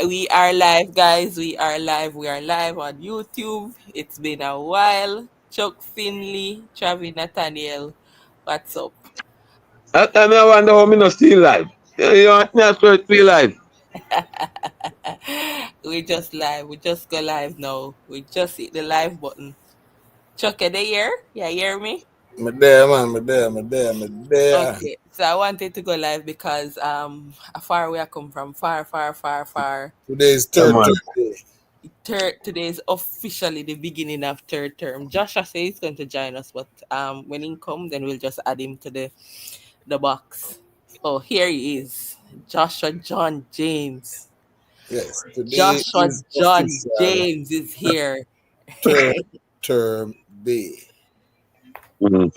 We are live, guys. We are live. We are live on YouTube. It's been a while. Chuck Finley, Travis Nathaniel. What's up? I wonder how me not still live. You want me to feel live? We just live. We just go live now. We just hit the live button. Chuck, are they here? Yeah, hear me? Me there, man. Me there. Okay. So I wanted to go live because far where I come from, far. Today is Come third on. Thursday. Today is officially the beginning of third term. Joshua says he's going to join us, but when he comes, then we'll just add him to the box. Oh, here he is, Joshua John James. Yes, today Joshua is John official James is here. third term day. Mhm.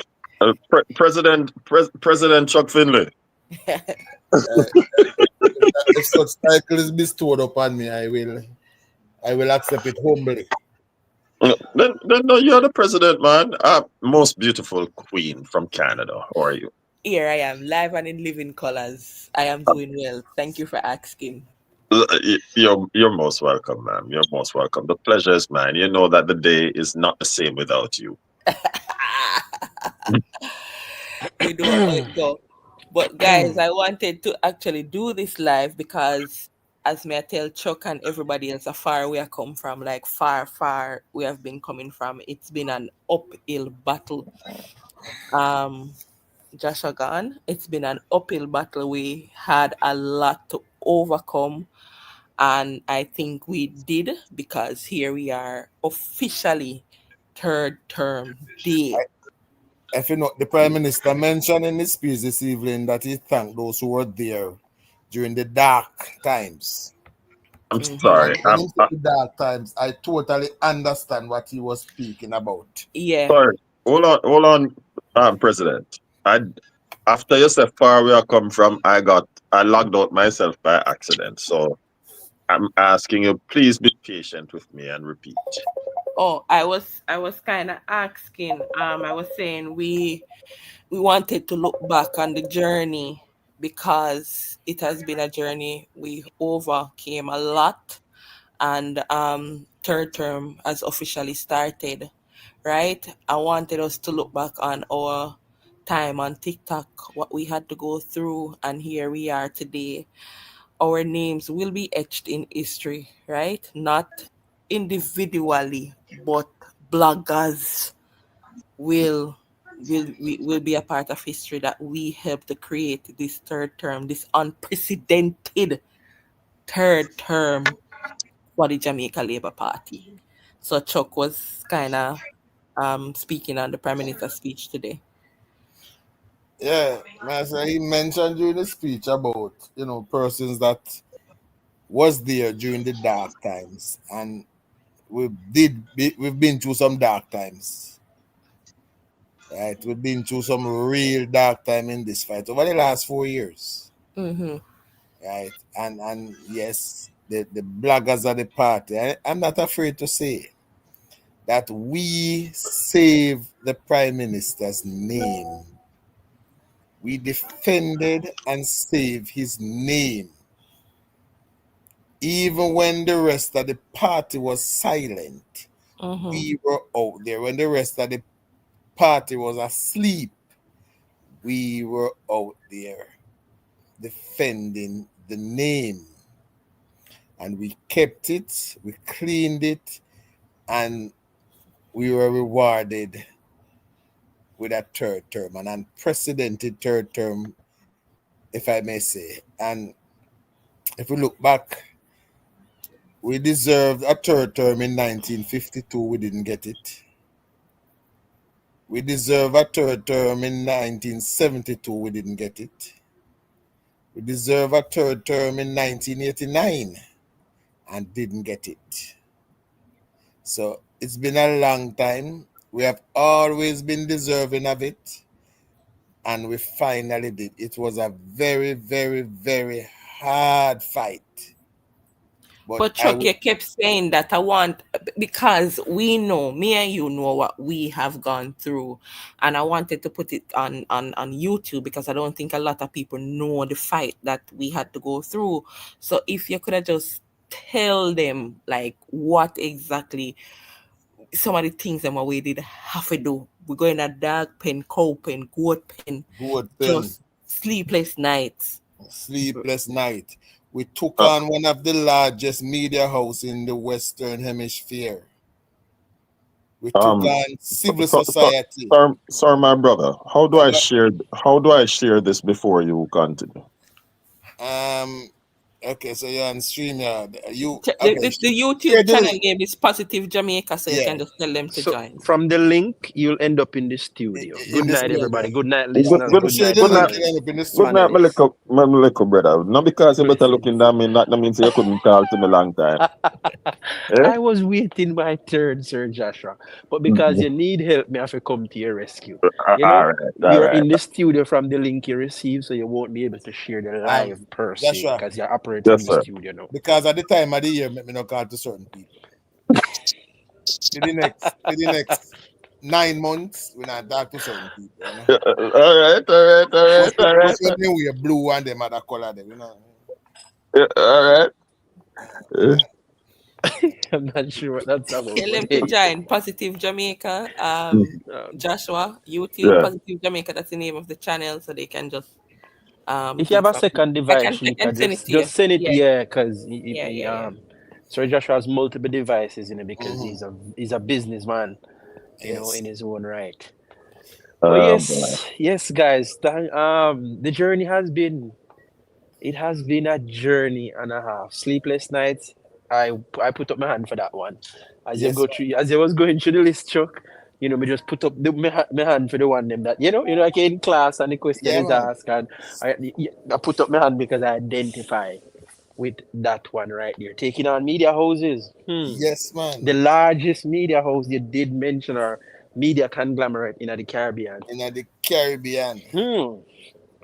President Chuck Finley. Uh, if such title is bestowed upon me, I will accept it humbly. Then no, you're the president, man. Most beautiful queen from Canada. How are you? Here I am, live and in living colors. I am doing well. Thank you for asking. You're most welcome, ma'am. You're most welcome. The pleasure is mine. You know that the day is not the same without you. You know how it go. But guys, I wanted to actually do this live because as may I tell Chuck and everybody else, afar we have come from, like far we have been coming from. It's been an uphill battle. Um Joshua gone. It's been an uphill battle. We had a lot to overcome, and I think we did because here we are officially third term day. If you know, the Prime Minister mentioned in his speech this evening that he thanked those who were there during the dark times. I'm Hmm. And sorry. when he said the dark times, I totally understand what he was speaking about. Yeah. Sorry. Hold on, President. I After you said far where I come from, I logged out myself by accident. So I'm asking you, please be patient with me and repeat. Oh, I was kind of asking. I was saying we wanted to look back on the journey because it has been a journey. We overcame a lot, and third term has officially started. Right? I wanted us to look back on our time on TikTok, what we had to go through, and here we are today. Our names will be etched in history, right? Not individually, but bloggers will will be a part of history that we helped to create this third term, this unprecedented third term for the Jamaica Labour Party. So Chuck was kind of speaking on the Prime Minister's speech today. Yeah, Master, he mentioned during the speech about persons that was there during the dark times, and we've been through some dark times, right? We've been through some real dark time in this fight over the last 4 years, Mm-hmm. right? And yes, the bloggers of the party. I'm not afraid to say that we save the Prime Minister's name. We defended and saved his name. Even when the rest of the party was silent, Mm-hmm. we were out there. When the rest of the party was asleep, we were out there defending the name. And we kept it, we cleaned it, and we were rewarded with a third term, an unprecedented third term, if I may say. And if we look back, we deserved a third term in 1952, we didn't get it. We deserve a third term in 1972, we didn't get it. We deserve a third term in 1989 and didn't get it. So it's been a long time. We have always been deserving of it, and we finally did. It was a very, very, very hard fight. But But Chuck, you kept saying that I want because we know, me and you know what we have gone through, and I wanted to put it on YouTube because I don't think a lot of people know the fight that we had to go through. So if you could have just tell them like what exactly some of the things that we did have to do. We go in a dog pen, cow pen, goat pen, Good pen, just sleepless nights. sleepless night. We took Uh, on one of the largest media house in the Western Hemisphere. We took Um, on civil so, society. sir, my brother, how do I share this before you continue? Okay, so you're on StreamYard. You The, okay? the Share YouTube the channel link. name is Positive Jamaica, so you Yeah. can just tell them to So join. from the link, you'll end up in the studio. In Good the night, studio. everybody. Good night, Good, listeners. good, Good Share night, the good night, link panelists. and end up in the good studio. night, my little brother. Not because you better looking Blessings. than me, that means you couldn't talk to me long time. Eh? I was waiting my turn, Sir Joshua, but because you need help, me have to come to your rescue. You know, All right, all you're right. in the studio from the link you receive, so you won't be able to share the live per se Joshua, because you're operating Yes, in the sir. studio now. because at the time of the year, me not call to certain people. For the next 9 months, we not talk to certain people. You know? All right, But when they wear blue and them other color, them, you know. all right. I'm not sure what that's about, Tell them but to hey, join Positive Jamaica. Joshua, YouTube, Yeah. Positive Jamaica, that's the name of the channel, so they can just if you do have it a from second I device, can Shika, send it to you. just send it, Yeah, yeah, because yeah. Sir Joshua has multiple devices, because Mhm. he's a businessman, Yes. in his own right. But Boy. yes, guys, the journey has been a journey and a half. Sleepless nights. I put up my hand for that one. Yes. As you was going through the list, Chuck, me just put up my hand for the one them that like in class and the question Yeah, is man. asked, and I put up my hand because I identify with that one right there. Taking on media houses. Yes, man. The largest media house you did mention are media conglomerate in the Caribbean. In the Caribbean,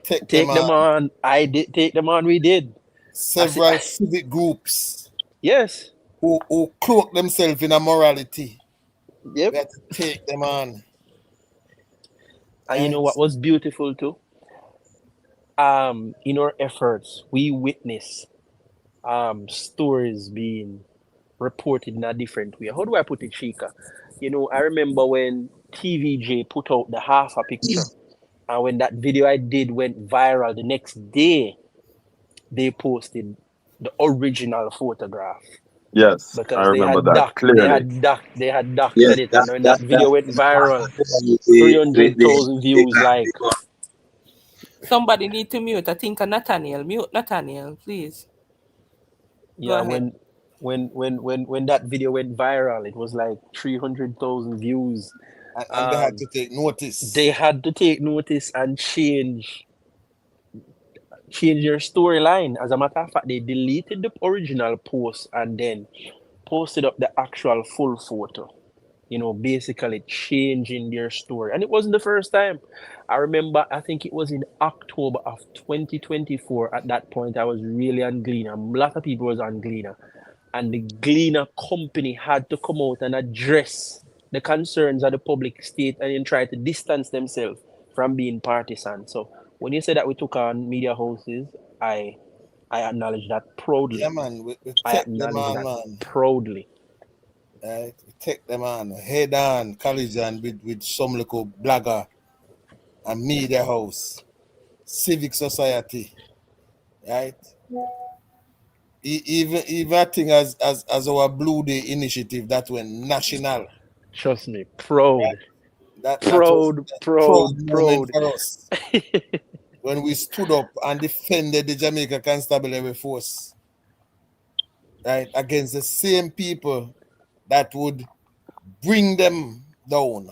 take them Take them on. on. I did take them on. We did. Several civic groups Yes. who cloak themselves in a morality. Yep. We have to take them on. And you know what was beautiful too? In our efforts, we witness stories being reported in a different way. How do I put it, Chika? I remember when TVJ put out the half a picture, and when that video I did went viral, the next day they posted the original photograph Yes, I because remember that clearly. they had Yes, doctored it, and when that video went viral, the 300,000 views. Like, Somebody need to mute. I think Nathaniel. Mute Nathaniel, please. Go yeah, ahead. when that video went viral, it was like 300,000 views. And they had to take notice. They had to take notice and change your storyline. As a matter of fact, they deleted the original post and then posted up the actual full photo. Basically changing their story. And it wasn't the first time. I remember, I think it was in October of 2024. At that point, I was really on Gleaner. A lot of people was on Gleaner. And the Gleaner company had to come out and address the concerns of the public state and then try to distance themselves from being partisan. So when you say that we took on media houses, I acknowledge that proudly. Yeah, man. We I take them acknowledge on, that man. proudly. Right? We take them on, head on, collision with some little blogger and media house, civic society, right? Even a thing as our Blue Day initiative that went national. Trust me, proud. That was a proud moment Proud. for us when we stood up and defended the Jamaica Constabulary Force, right, against the same people that would bring them down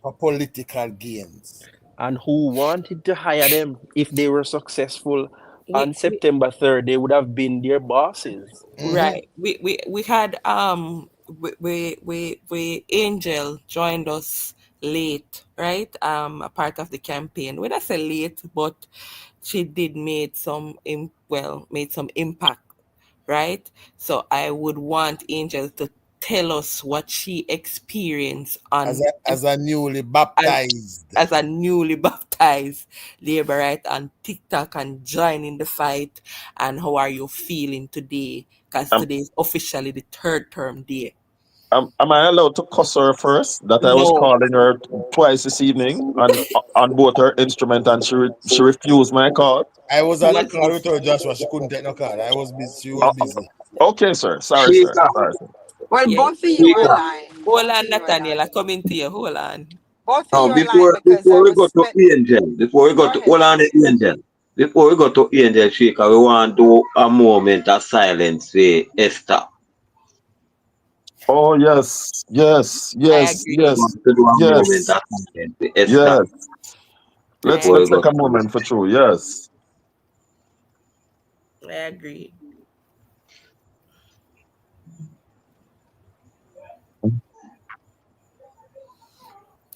for political gains. And who wanted to hire them if they were successful on We September 3rd, they would have been their bosses. right. We had we Angel joined us late, right? A part of the campaign. When I say late, but she did made some made some impact, right? So I would want Angel to tell us what she experienced as a newly baptized. as a newly baptized Labourite on TikTok and joining the fight. And how are you feeling today? Because Um, today is officially the third term day. am I allowed to cuss her first? That I was No, calling her twice this evening on both her instrument, and she refused my call. I was who on a was call with this? her, Joshua. She couldn't take no call. I was busy. She was Uh, busy. okay, sir. Sorry, sir. Sheikah, Sorry, sir. Well, Yeah. both of you are Sheikah. lying. Hold Both of on, you are Nathaniel. I lying. come into you. Hold on. Both of Now, you are lying because I before we was go to spent. Angel, before we go Go to ahead, hold on Chief. the Angel, before we go to Angel Sheikah, we want to do a moment of silence for Esther. Oh yes, yes, I yes, agree. We yes, want to do a moment yes, of silence for Esther yes. I before we Let's go agree. take to a moment for true. Yes. I agree.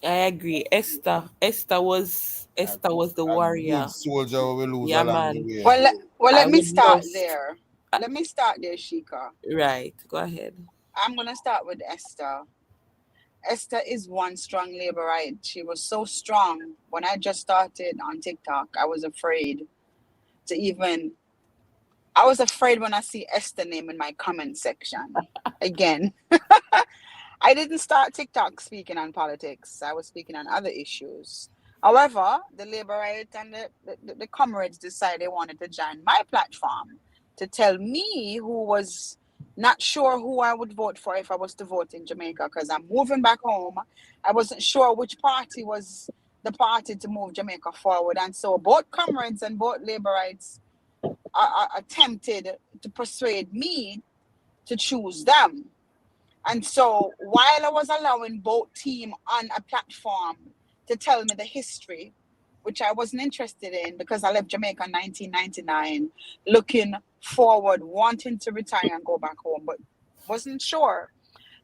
I agree. Esther was the A good warrior. soldier we lose Yeah, along the man. way. Let I me would start love. there. uh, Let me start there, Shika. Right. Go ahead. I'm gonna start with Esther. Esther is one strong Labourite. She was so strong. When I just started on TikTok, I was afraid to even. I was afraid when I see Esther name in my comment section. Again, I didn't start TikTok speaking on politics. I was speaking on other issues. However, the Labourite and the comrades decided they wanted to join my platform to tell me who was not sure who I would vote for if I was to vote in Jamaica because I'm moving back home. I wasn't sure which party was the party to move Jamaica forward. And so both comrades and both Labourites are attempted to persuade me to choose them. And so while I was allowing both team on a platform to tell me the history, which I wasn't interested in because I left Jamaica in 1999, looking forward, wanting to retire and go back home, but wasn't sure.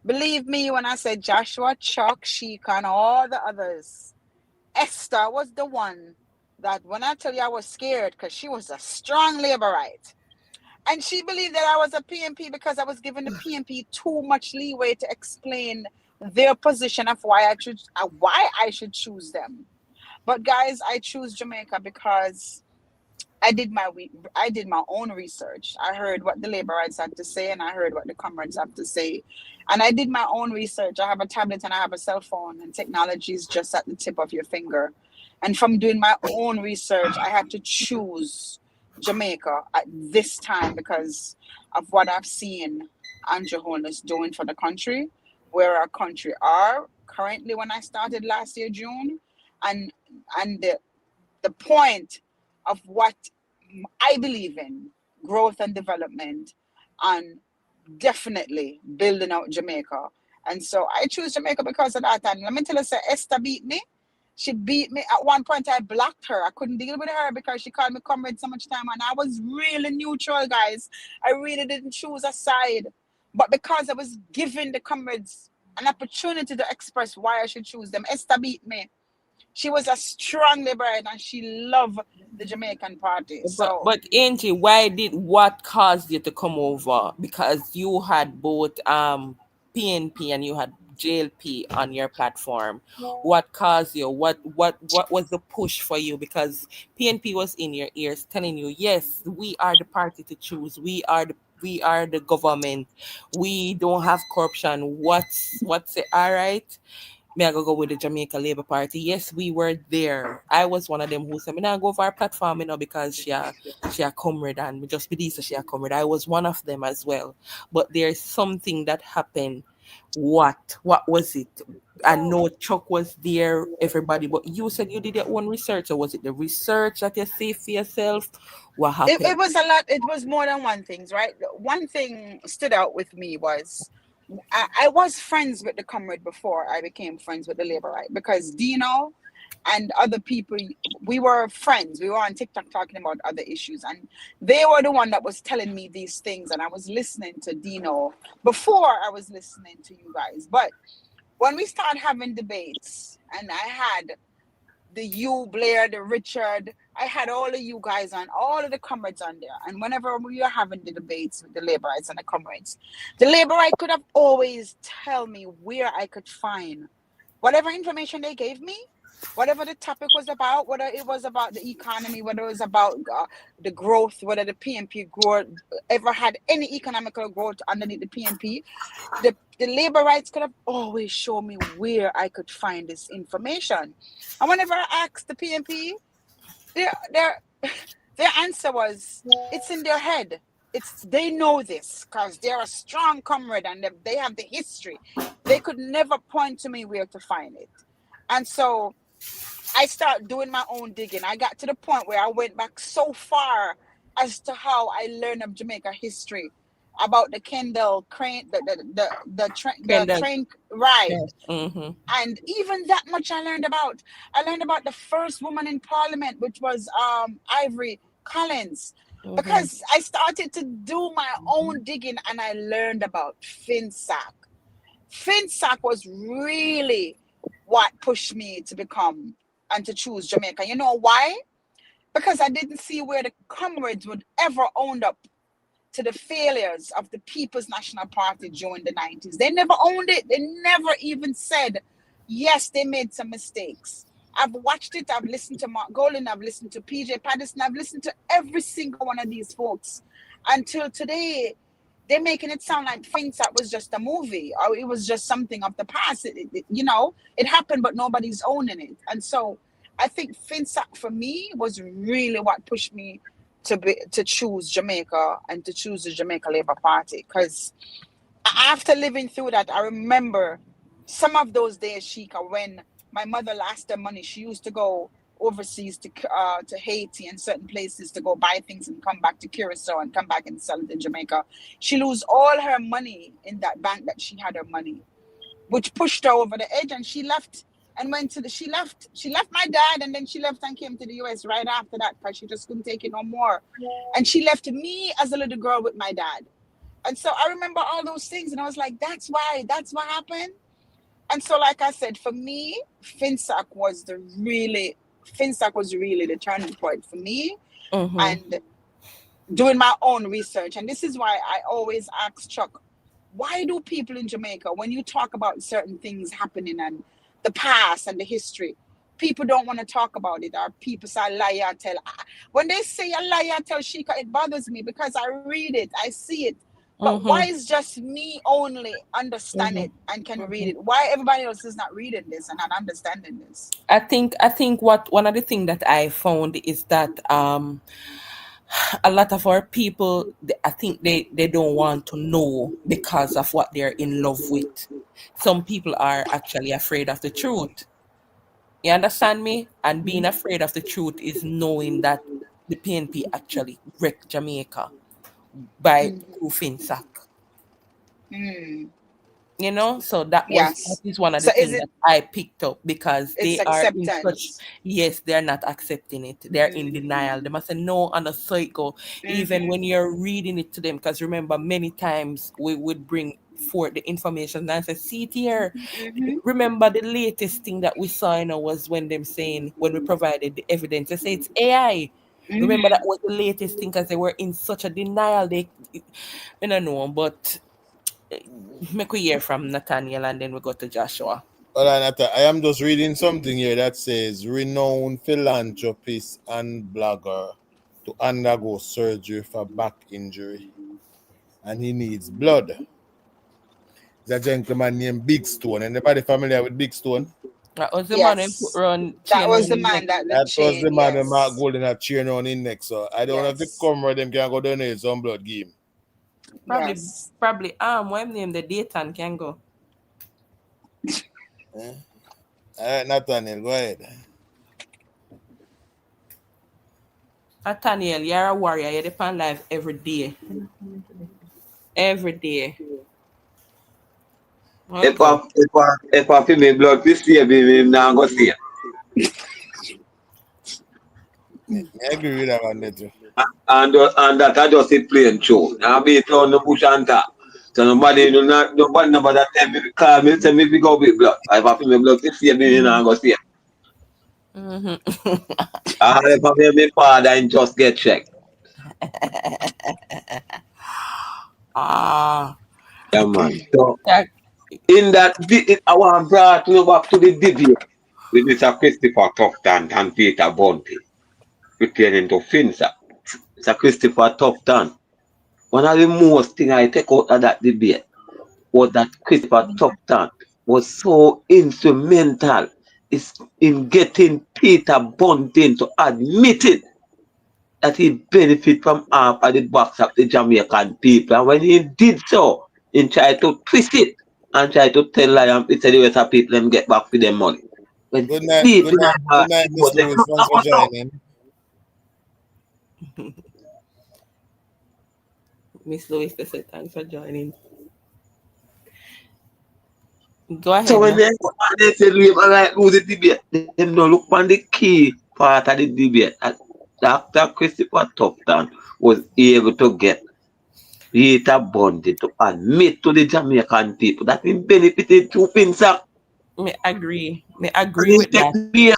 Believe me when I said Joshua, Chuck, Sheik, and all the others, Esther was the one that when I tell you I was scared because she was a strong Labourite. And she believed that I was a PNP because I was giving the PNP too much leeway to explain their position of why I should choose them. But guys, I choose Jamaica because I did my own research. I heard what the Labourites had to say and I heard what the comrades have to say. And I did my own research. I have a tablet and I have a cell phone, and technology is just at the tip of your finger. And from doing my own research, I had to choose Jamaica at this time because of what I've seen Andrew Holness doing for the country, where our country are currently when I started last year, June, and the point of what I believe in, growth and development, and definitely building out Jamaica. And so I choose Jamaica because of that. And let me tell you, Esther beat me. She beat me. At one point, I blocked her. I couldn't deal with her because she called me comrade so much time. And I was really neutral, guys. I really didn't choose a side. But because I was giving the comrades an opportunity to express why I should choose them, Esther beat me. She was a strong Liberator and she loved the Jamaican party. So But Angie, what caused you to come over? Because you had both PNP and you had JLP on your platform. What caused you? What was the push for you? Because PNP was in your ears telling you, yes, we are the party to choose. We are the government. We don't have corruption. What's it? All right. Me I go with the Jamaica Labour Party. Yes, we were there. I was one of them who said, me not go for our platform, because she a comrade and me just believe that she a comrade. I was one of them as well. But there's something that happened. What was it? I know Chuck was there, everybody, but you said you did your own research, or was it the research that you see for yourself? What it happened? was a lot. It was more than one thing, right? One thing stood out with me was I was friends with the comrade before I became friends with the Labourite because Dino and other people, we were friends. We were on TikTok talking about other issues, and they were the one that was telling me these things, and I was listening to Dino before I was listening to you guys. But when we started having debates, and I had the you, Blair, the Richard, I had all of you guys on, all of the comrades on there. And whenever we were having the debates with the Laborites and the comrades, the Laborite could have always tell me where I could find whatever information they gave me, whatever the topic was about, whether it was about the economy, whether it was about the growth, whether the PNP growth ever had any economical growth underneath the PNP, the Laborites could have always shown me where I could find this information. And whenever I asked the PNP, their answer was, it's in their head. They know this because they're a strong comrade and they have the history. They could never point to me where to find it. And so I started doing my own digging. I got to the point where I went back so far as to how I learned of Jamaica history, about the Kendall Crane, the train ride. Yes. Mm-hmm. And even that much I learned about. I learned about the first woman in Parliament, which was Ivory Collins. Mm-hmm. Because I started to do my own digging and I learned about FINSAC. FINSAC was really what pushed me to become and to choose Jamaica. You know why? Because I didn't see where the comrades would ever own up to the failures of the People's National Party during the 90s. They never owned it. They never even said, yes, they made some mistakes. I've watched it. I've listened to Mark Golden. I've listened to PJ Patterson. I've listened to every single one of these folks. Until today, they're making it sound like FINSAC was just a movie or it was just something of the past. It happened, but nobody's owning it. And so I think FINSAC for me was really what pushed me to choose Jamaica and to choose the Jamaica Labour Party. Because after living through that, I remember some of those days, Sheikah, when my mother lost her money. She used to go overseas to Haiti and certain places to go buy things and come back to Curacao and come back and sell it in Jamaica. She lose all her money in that bank that she had her money, which pushed her over the edge, and she left and went to she left my dad, and then she left and came to the US right after that because she just couldn't take it no more. And she left me as a little girl with my dad. And so I remember all those things, and I was like, that's what happened. And so, like I said, for me, FINSAC was really the turning point for me. Mm-hmm. And doing my own research. And this is why I always ask Chuck, why do people in Jamaica, when you talk about certain things happening and the past and the history, people don't want to talk about it, or people say liar tell. When they say a liar tell, Sheikah, it bothers me because I read it, I see it. But Mm-hmm. why is just me only understand it and can read it? Why everybody else is not reading this and not understanding this? I think what one of the things that I found is that a lot of our people, I think they don't want to know because of what they're in love with. Some people are actually afraid of the truth. You understand me? And being afraid of the truth is knowing that the PNP actually wrecked Jamaica by through FINSAC. Mm. You know, so that Yes. is one of the So is things it- that I picked up because they It's are in such, acceptance. yes, they're not accepting it. They're in denial. They must say no on a cycle, even when you're reading it to them. Because remember, many times we would bring forth the information and say, see it here. Remember the latest thing that we saw, was when them saying, when we provided the evidence, they say it's AI. Remember that was the latest thing because they were in such a denial. I don't know, but make we hear from Nathaniel and then we go to Joshua. Well, Anata, I am just reading something here that says renowned philanthropist and blogger to undergo surgery for back injury, and he needs blood. There's a gentleman named Big Stone. Anybody familiar with Big Stone? That was the man who Yes. put around That chain was on the his man neck. that That was the man who Mark yes. Golden had chain on his neck. So I don't know if the Yes. camera them can go donate some blood give him. Yes. Probably what name the Dayton can go. All right, Nathaniel, go ahead. Nathaniel, you're a warrior. You depend life every day. Every day. If I feel me blood, please see me now go see. I agree with that one there too. And that I just sit plain true. I be it on the bush and top. So nobody that tell me, call me, tell me if you go with blood. If I feel me blood, please see me now go see. Mhm. I have my father and just get checked. Ah, Yeah, man. So that in that, I want to brought you back to the debate with Mr. Christopher Tufton and Peter Bunty pertaining to FINSA. Mr. Christopher Tufton, one of the most thing I take out of that debate was that Christopher Tufton was so instrumental in getting Peter Bunting to admit it that he benefit from half of the backs of the Jamaican people. And when he did so, he tried to twist it and tried to tell Lion to tell the rest of people them get back for their money. When Good night, deep good in night, our heart, good night, it Miss was a Lewis. Thanks for joining. Miss Louis they said thanks for joining. Go so ahead when now. they say we like lose the debate, them don't look on the key part of the debate. And Dr. Christopher Tufton was able to get Peter Bundy to admit to the Jamaican people that he benefited through FINSA. Me agree. Me And agree he with take that. me,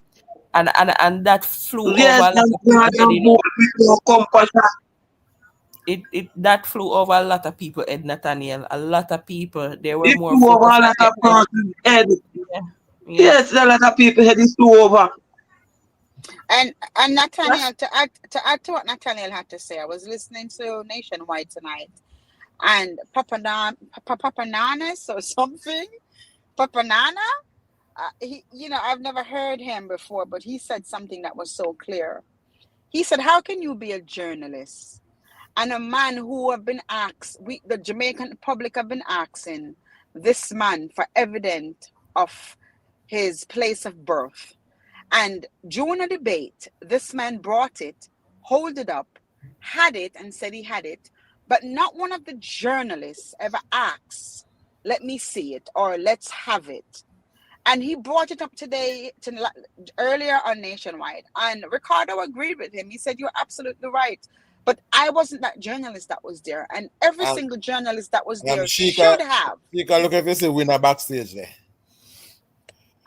And that flew over yes, a lot and of God people head, and boy with no compassion. it that flew over a lot of people head, Nathaniel. A lot of people. They were It more flew over focused a on lot the of head. person's head. Yeah. Yeah. Yes, a lot of people head is flew over. And Nathaniel, That's to add to what Nathaniel had to say, I was listening to Nationwide tonight, and Papa Nanas or something, Papa Nana. I've never heard him before, but he said something that was so clear. He said, "How can you be a journalist and a man who have been asked? The Jamaican public have been asking this man for evidence of his place of birth." And during a debate, this man brought it, hold it up, had it, and said he had it. But not one of the journalists ever asked, "Let me see it," or "Let's have it." And he brought it up earlier on Nationwide. And Ricardo agreed with him. He said, "You're absolutely right. But I wasn't that journalist that was there. And every And single journalist that was there Sheikah, should have." look if you see winner backstage there.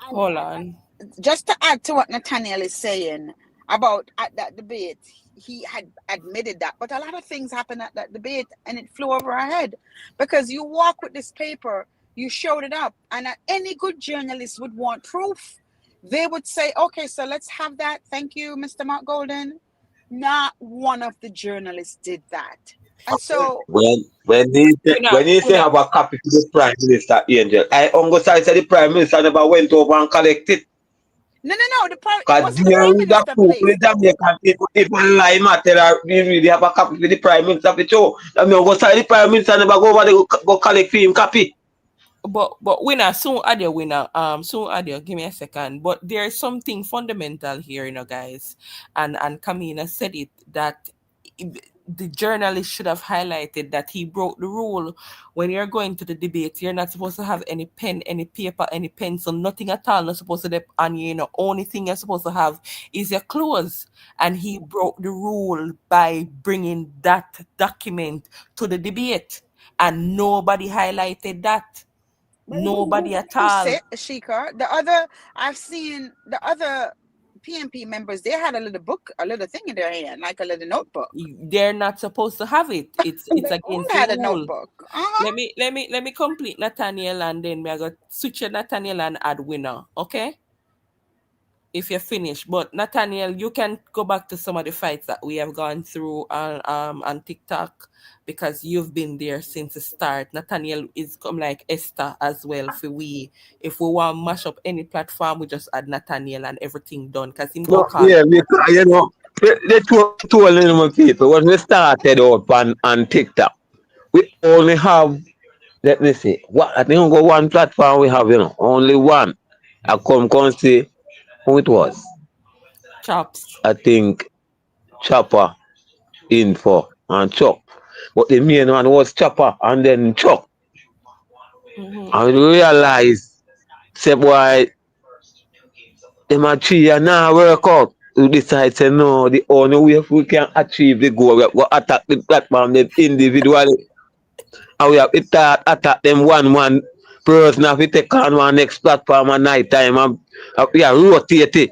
And hold on. just to add to what Nathaniel is saying about at that debate, he had admitted that, but a lot of things happened at that debate and it flew over our head, because you walk with this paper, you showed it up, and any good journalist would want proof. They would say, "Okay, so let's have that. Thank you, Mr. Mark Golden." Not one of the journalists did that. And so When he say Una, have a copy to the Prime Minister, Angel, I understand say the Prime Minister never went over and collect it. no, it Because wasn't the there Prime is a Minister proof place with the though. Jamaican people. If one lie matter, we really have a copy for the Prime Minister for show. I mean, the Prime Minister never go over there go collect for him copy. but winner soon audio winner soon audio give me a second, but there's something fundamental here, guys, and Kamina said it, that the journalist should have highlighted that he broke the rule. When you're going to the debate, you're not supposed to have any pen, any paper, any pencil, nothing at all. Not supposed to and only thing you're supposed to have is your clothes. And he broke the rule by bringing that document to the debate, and nobody highlighted that. But Nobody at who all. said, Ashika? I've seen the other PMP members, they had a little book, a little thing in their hand, like a little notebook. They're not supposed to have it. It's They all against the had a rule. notebook. Let me complete Nathaniel, and then we are going to switch your Nathaniel and add winner. Okay? If you're finished. But Nathaniel, you can go back to some of the fights that we have gone through on TikTok, because you've been there since the start. Nathaniel is come like Esther as well. If we want to mash up any platform, we just add Nathaniel and everything done. Because him go No, call. yeah, because they told little people when we started out on TikTok, we only have, let me see, I think we got one platform we have, only one. I come see who it was. Chops. I think Chopper, Info, and Chuck. But the main one was Chopper and then Chuck. Mm-hmm. And we realized, say, boy, them a three and now work out. We decide, say, no, the only way we can achieve the goal, we have to attack the platform them individually. And we have to attack them one person. Have to take on one next platform at night time and we are rotate it.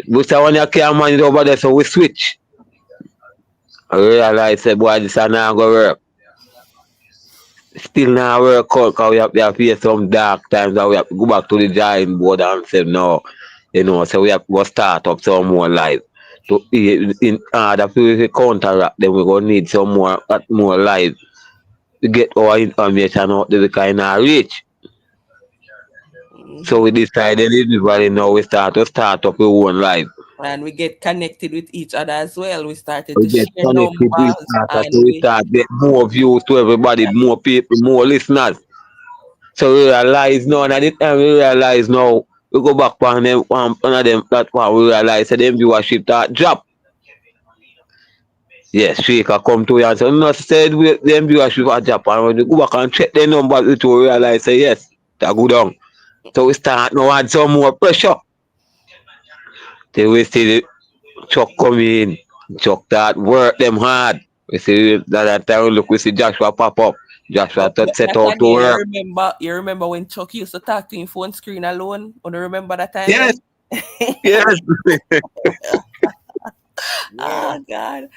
We say when you can't manage over there, so we switch. I realize say boy this are not gonna work. Still not work out because we have to face some dark times and we have to go back to the drawing board and say no. So we have to go start up some more life. To in order to counteract them, we're gonna need some more life to get our information out there we kind of reach. So we decided individually now we start up our own life. And we get connected with each other as well. We started We to get share connected to each numbers other, so and we start get more views to everybody, more people, more listeners. So we realize now, and at the time we realize now, we go back on them one of them platform, we realize that them viewership that drop. Yes, Shaker come to you and say, no, said we them viewership at drop, and when we go back and check the numbers, we to realize say yes, that go down. So we start now add some more pressure. Till we see the Chuck come in, Chuck that work them hard. We see that time we look, we see Joshua pop up. Joshua to set out to Nathaniel, work. you remember when Chuck used to talk to him phone screen alone? Want to remember that time? Yes, Then? yes. Oh God.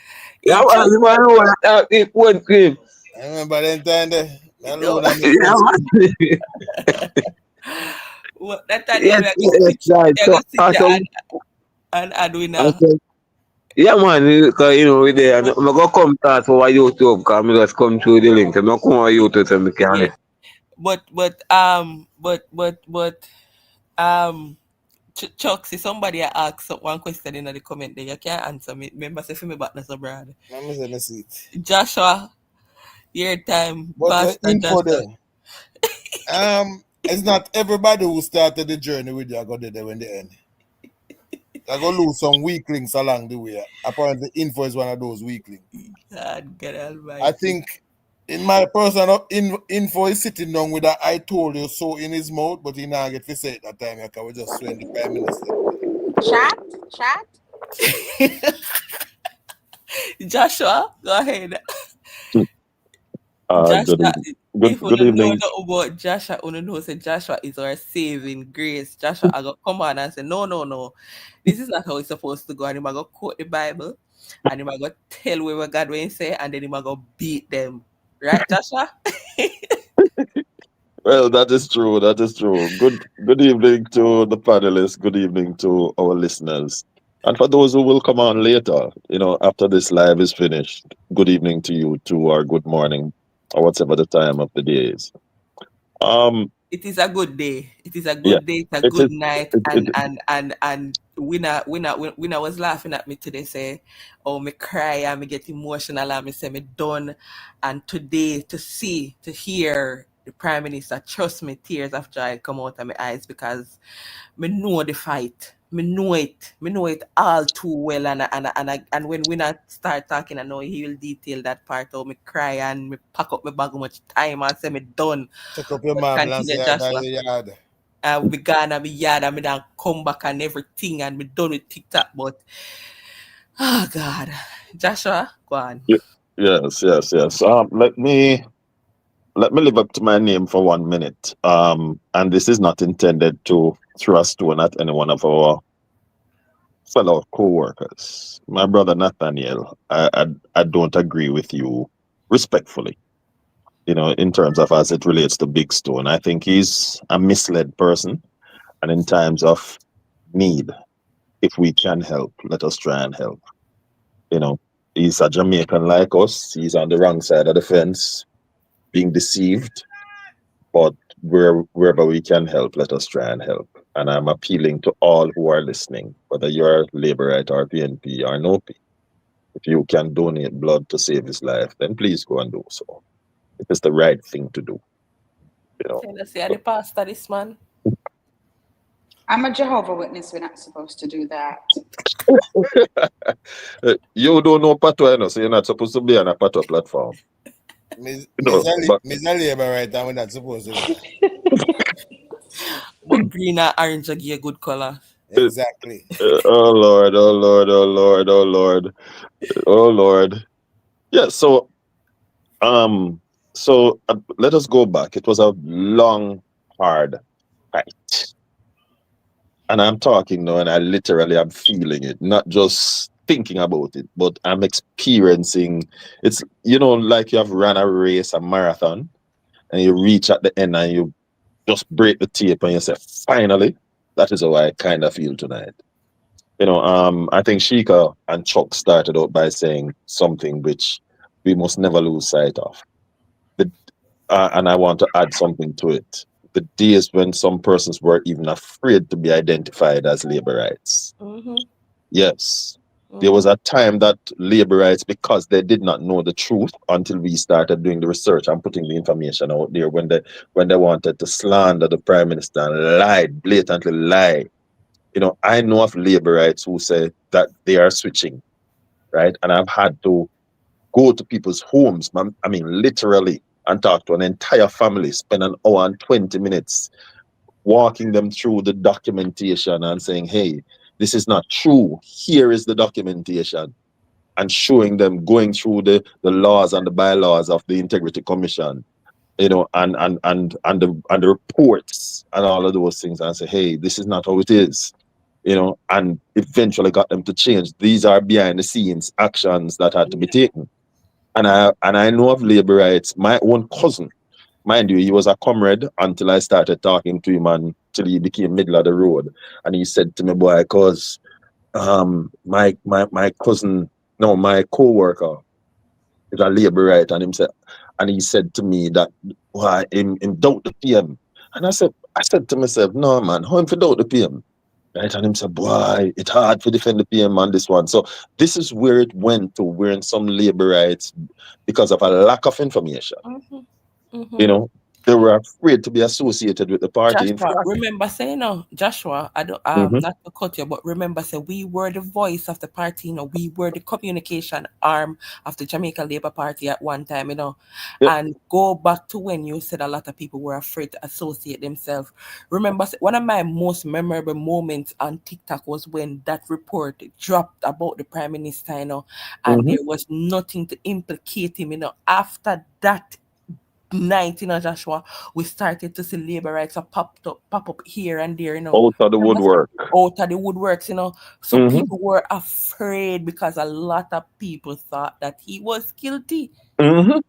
Yeah, He just, man, know that it went cream. I remember them time there. no. Alone and me Yeah, phone. man. What Nathaniel, Yes, yes, right. we are So, gonna sit there so, and Adwina. so, yeah, man, because, we there, and I'm going to come start over YouTube, because I just come through the link. I'm going to come over YouTube so I can Yeah. listen. But Chuck, see somebody asked one question in the comment there. You can't answer me. Remember, say for me, but that's abroad. Let me see, let's see it. Joshua, your time, But Pastor info Joshua. there. It's not everybody who started the journey with you are going to there when they end. You're going to lose some weaklings along the way. Apparently, info is one of those weaklings. God almighty. I think in my personal info is sitting down with that I told you so in his mouth, but he now get to say it that time. I can just swear in the Prime Minister. Chat. Joshua, go ahead. Good Joshua, evening. if you Good don't know evening. about Joshua, you know say Joshua is our saving grace. Joshua, I got come on and say, no. This is not how it's supposed to go. And he might go quote the Bible and he might go tell where God will say, and then he might go beat them. Right, Joshua? Well, that is true. That is true. Good evening to the panelists. Good evening to our listeners. And for those who will come on later, after this live is finished, good evening to you too, or good morning, or whatever the time of the day is. It is a good day. It is a Yeah, good day. It's a it good is. night. It, And Winner was laughing at me today. Say, oh, me cry and me get emotional and me say me done. And today to hear the Prime Minister, trust me, tears of joy come out of my eyes because me know the fight. Me know it all too well. And when we not start talking, I know he will detail that part. How me cry and me pack up my bag how much time and say me done. Check up your But marble and say continue, you're Joshua. by your yard. We gone and me yard and me done come back and everything and me done with TikTok. But oh God, Joshua, go on. yes. Let me live up to my name for 1 minute. And this is not intended to throw a stone at any one of our fellow co-workers. My brother Nathaniel, I don't agree with you respectfully, in terms of as it relates to Big Stone. I think he's a misled person. And in times of need, if we can help, let us try and help. He's a Jamaican like us. He's on the wrong side of the fence, being deceived. But wherever we can help, let us try and help. And I'm appealing to all who are listening, whether you're Labourite or PNP or no P. If you can donate blood to save his life, then please go and do so. It is the right thing to do. Tell us, the pastor, this man. I'm a Jehovah Witness. We're not supposed to do that. You don't know Patois, so you're not supposed to be on a Patois platform. Miss But Labor right now, we're not supposed to do that. But green and orange give you a good color. Exactly. oh Lord. Yeah, so let us go back. It was a long, hard fight. and I'm talking now, and I literally am feeling it, not just thinking about it, but I'm experiencing. It's like you have run a race, a marathon, and you reach at the end and you just break the tape and you say, finally, that is how I kind of feel tonight. I think Sheikah and Chuck started out by saying something which we must never lose sight of. And I want to add something to it. The days when some persons were even afraid to be identified as labor rights. Mm-hmm. Yes. There was a time that labor rights, because they did not know the truth until we started doing the research and putting the information out there, when they wanted to slander the prime minister and lied, blatantly lie. I know of labor rights who say that they are switching, right? And I've had to go to people's homes, I mean, literally, and talk to an entire family, spend an hour and 20 minutes walking them through the documentation and saying, hey, this is not true. Here is the documentation. And showing them, going through the laws and the bylaws of the Integrity Commission, and the reports and all of those things, and say, hey, this is not how it is. And eventually got them to change. These are behind the scenes actions that had to be taken. And I know of labor rights. My own cousin, mind you, he was a comrade until I started talking to him until he became middle of the road. And he said to me, boy, cause my cousin, no, my co-worker is a labor right, and he said to me that why him doubt the PM. And I said to myself, no man, how him for doubt the PM? Right? And him said, boy, it's hard to defend the PM on this one. So this is where it went to. We're in some labor rights because of a lack of information. They were afraid to be associated with the party. Joshua, remember say Joshua, I don't not to cut you, but remember say we were the voice of the party, we were the communication arm of the Jamaica Labour Party at one time, Yep. And go back to when you said a lot of people were afraid to associate themselves. Remember, one of my most memorable moments on TikTok was when that report dropped about the Prime Minister, and there was nothing to implicate him, after that night, Joshua, we started to see labor rights pop up here and there, Out of the woodwork. Out of the woodworks, So people were afraid because a lot of people thought that he was guilty. There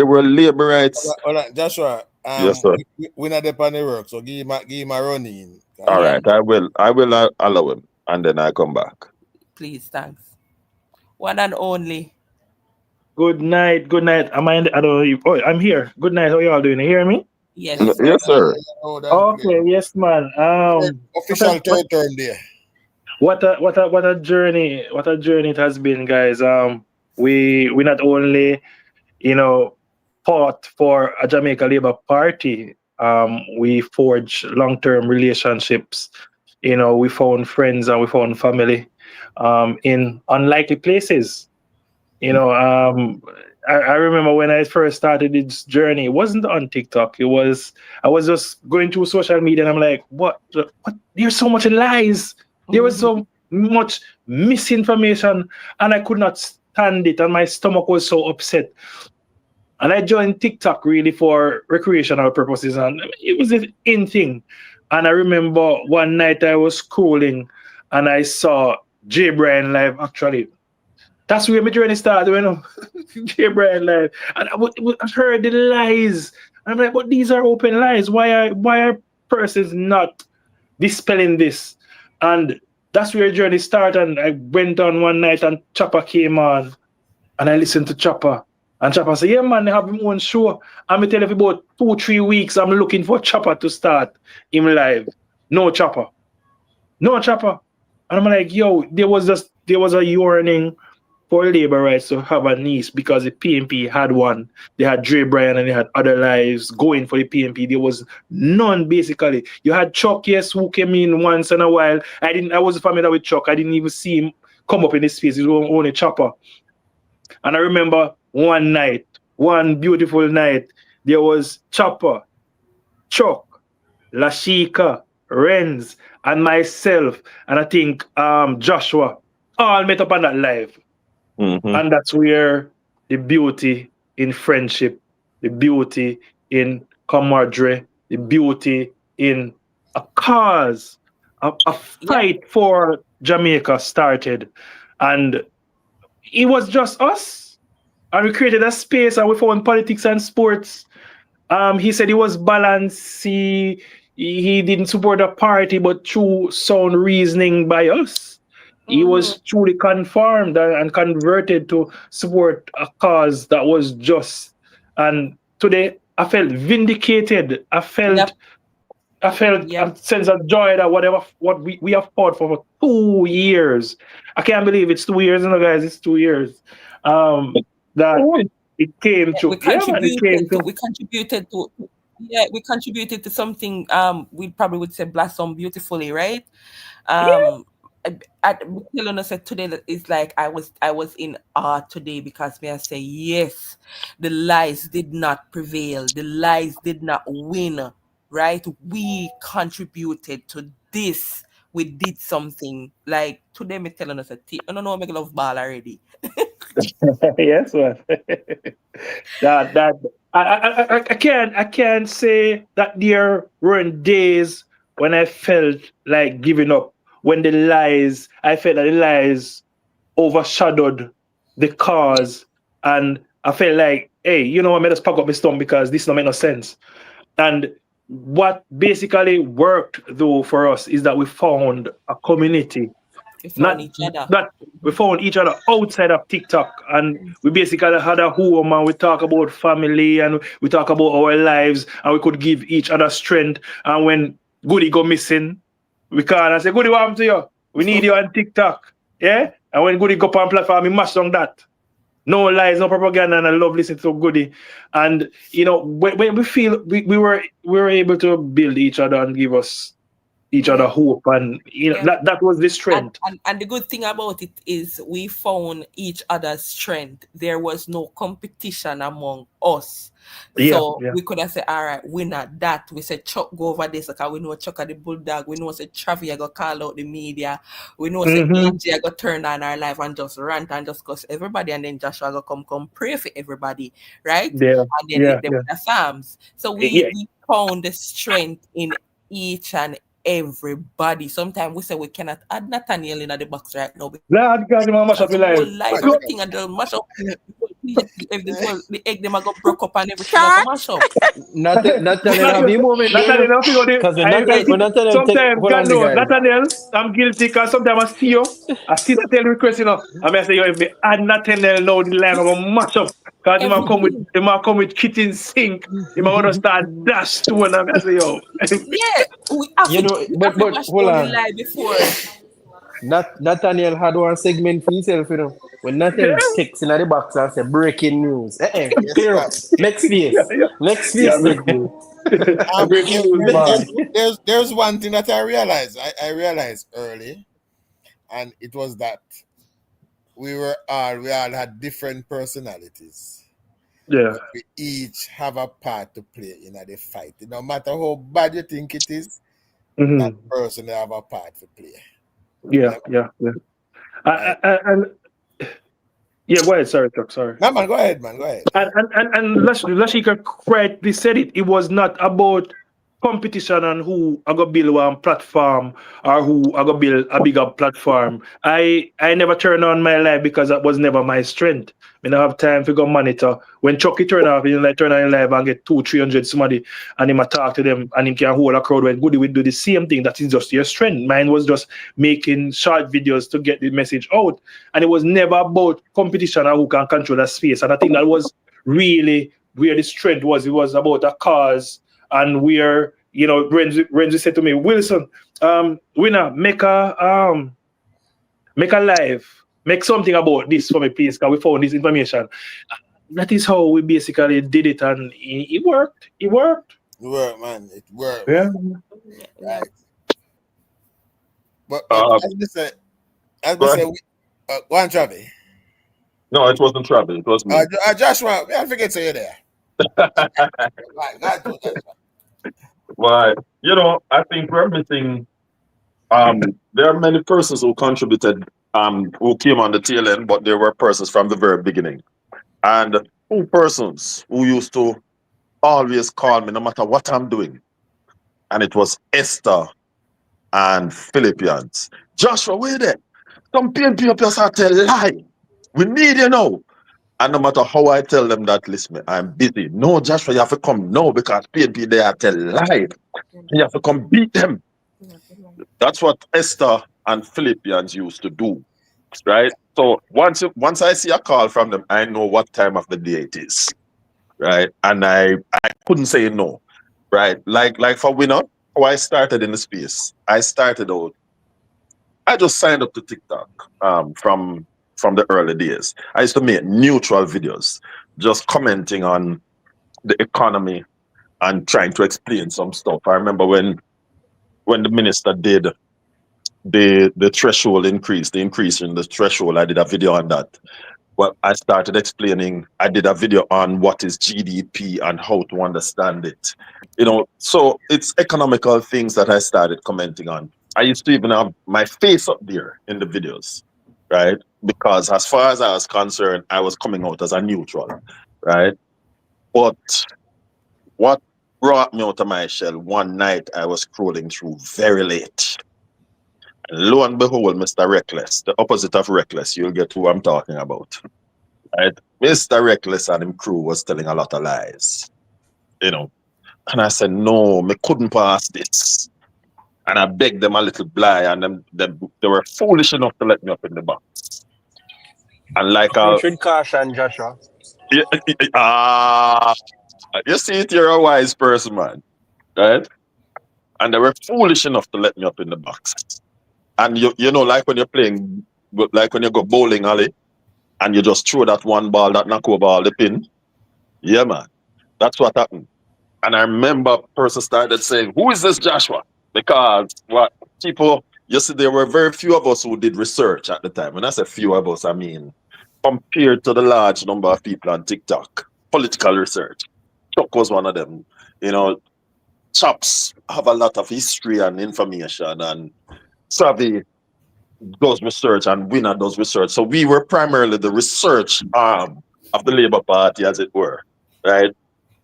were labor rights. All right, Joshua. Yes, sir. We're not up on the work, so give him a running. All right, I will allow him, and then I come back. Please, thanks. One and only. Good night. Am I in the, I don't know. Oh, I'm here. Good night. How you all doing? You hear me? Yes. Yes, sir. Okay. Yes, man. Official third term there. What a journey. What a journey it has been, guys. We not only, fought for a Jamaica Labour Party. We forged long-term relationships. We found friends and we found family in unlikely places. I remember when I first started this journey, it wasn't on TikTok. I was just going through social media and I'm like, what? There's so much lies. There was so much misinformation and I could not stand it and my stomach was so upset. And I joined TikTok really for recreational purposes and it was an in thing. And I remember one night I was scrolling and I saw Jay Brian live actually. That's where my journey started, Jay Brian live. And I heard the lies. I'm like, but these are open lies. Why are persons not dispelling this? And that's where journey started. And I went on one night and Chopper came on. And I listened to Chopper. And Chopper said, yeah, man, they have him own show. I'm telling you about 2-3 weeks, I'm looking for Chopper to start him live. No Chopper. And I'm like, yo, there was a yearning for labor rights to have a niece because the PNP had one. They had Dre Bryan and they had other lives going for the PNP. There was none basically. You had Chuck, yes, who came in once in a while. I wasn't familiar with Chuck. I didn't even see him come up in his face. He was only Chopper. And I remember one beautiful night, there was Chopper, Chuck, Lashika, Renz, and myself, and I think Joshua all met up on that live. And that's where the beauty in friendship, the beauty in camaraderie, the beauty in a cause a fight for Jamaica started, and it was just us, and we created a space, and we found politics and sports. He said he was balanced. He didn't support a party, but through sound reasoning by us, he was truly conformed and converted to support a cause that was just. And today, I felt vindicated. I felt a sense of joy that what we have fought for 2 years. I can't believe it's 2 years, guys. It's 2 years. That it came to. We contributed to something. We probably would say Blossom beautifully, right? Kelowna said today that it's like I was in awe today because may I say yes, the lies did not prevail, the lies did not win, right? We contributed to this. We did something. Like today, me telling us I don't know, I love ball already. Yes, man. I can't say that there weren't days when I felt like giving up. When I felt that the lies overshadowed the cause, and I felt like, hey, you know what, I just pack up my stomach because this don't make no sense. And what basically worked though for us is that we found a community. We found each other outside of TikTok, and we basically had a home, and we talk about family, and we talk about our lives, and we could give each other strength. And when Goody go missing, we call and say, Goody, what happened to you? We need you on TikTok. Yeah? And when Goody go up on platform, we mash on that. No lies, no propaganda, and I love listening to Goody. And when we feel we were able to build each other and give us each other hope, and that was the strength. And the good thing about it is we found each other's strength. There was no competition among us. So we could have said, all right, we're not that. We said Chuck go over this because we know Chuck are the bulldog. We know say Travi I go call out the media. We know say AJ I go turn on our life and just rant and just cuss everybody, and then Joshua go come pray for everybody, right? And then with the Psalms. So we found the strength in each and everybody. Sometimes we say we cannot add Nathaniel in the box right now. Lord God, you mash up your life. Everything and the mash up. If the egg them go broke up and everything mash up. Nathaniel, have you moment? Nathaniel, I'm guilty because sometimes I see Nathaniel request, and I say, if me add Nathaniel now, the line will mash up. Because he might come with kitchen sink. He might want to start dash to, and I say, yo. We have but hold on. Before. Nathaniel had one segment for himself, When Nathaniel takes in the box and say breaking news. Clear up. Next phase. There's one thing that I realized. I realized early, and it was that we all had different personalities. Yeah. We each have a part to play in the fight. No matter how bad you think it is, that person have a part to play. Yeah. And go ahead. Sorry, Chuck. Sorry. No, man, go ahead. And Lashika correctly said it. It was not about competition and who I got build one platform or who I got build a bigger platform. I never turn on my live because that was never my strength. I don't have time to go monitor. When Chucky turn off, you turn on your live and get 200-300 somebody and him talk to them and him can hold a crowd. When Goody will do the same thing. That is just your strength. Mine was just making short videos to get the message out. And it was never about competition or who can control that space. And I think that was really where the strength was. It was about a cause. And where, Renzi said to me, Wilson, winner, make a live. Make something about this for me, please, because we found this information. That is how we basically did it, and it worked. It worked, man. It worked. Yeah. Right. But as we say, one Travi. No, it wasn't Travi. It was me. Joshua, I forget to you there. Why? I think we're missing. There are many persons who contributed, who came on the tail end, but there were persons from the very beginning. And two persons who used to always call me no matter what I'm doing. And it was Esther and Philippians. Joshua, where there? Some PNP up here start tell lie. We need you now. And no matter how I tell them that, listen, I'm busy. No, Joshua, you have to come now because PNP they are tell lie. You have to come beat them. That's what Esther and Philippians used to do, right? So once I see a call from them, I know what time of the day it is, right? And I couldn't say no, right? Like for Winner, how I started in the space. I started out. I just signed up to TikTok from the early days. I used to make neutral videos, just commenting on the economy and trying to explain some stuff. I remember when the minister did the threshold increase, the increase in the threshold, I did a video on that. Well, I started explaining, I did a video on what is GDP and how to understand it. So it's economical things that I started commenting on. I used to even have my face up there in the videos, right? Because as far as I was concerned, I was coming out as a neutral, right? But what brought me out of my shell, one night I was scrolling through very late. And lo and behold, Mr. Reckless, the opposite of Reckless, you'll get who I'm talking about. Right? Mr. Reckless and him crew was telling a lot of lies. And I said, no, me couldn't pass this. And I begged them a little bly, and they were foolish enough to let me up in the box. And like You should caution, Joshua. you see it, you're a wise person, man. Right? And they were foolish enough to let me up in the box. And like when you're playing, like when you go bowling alley, and you just throw that one ball, that knock over all the pin. Yeah, man. That's what happened. And I remember a person started saying, who is this Joshua? Because there were very few of us who did research at the time. When I say few of us, I mean compared to the large number of people on TikTok, political research. Chuck was one of them. Chops have a lot of history and information, and Savvy does research, and Winner does research. So we were primarily the research arm of the Labour Party, as it were, right?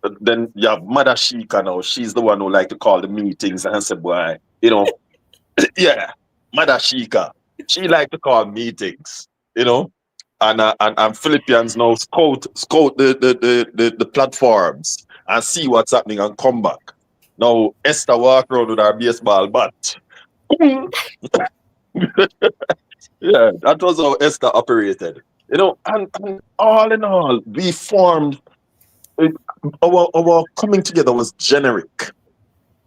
But then you have Mother Sheikah now. She's the one who like to call the meetings and say, boy, yeah, Mother Sheikah. She like to call meetings, and Philippians now scout the platforms and see what's happening and come back. Now Esther walk around with her baseball bat. Yeah, that was how Esther operated. And all in all, we formed our coming together was generic.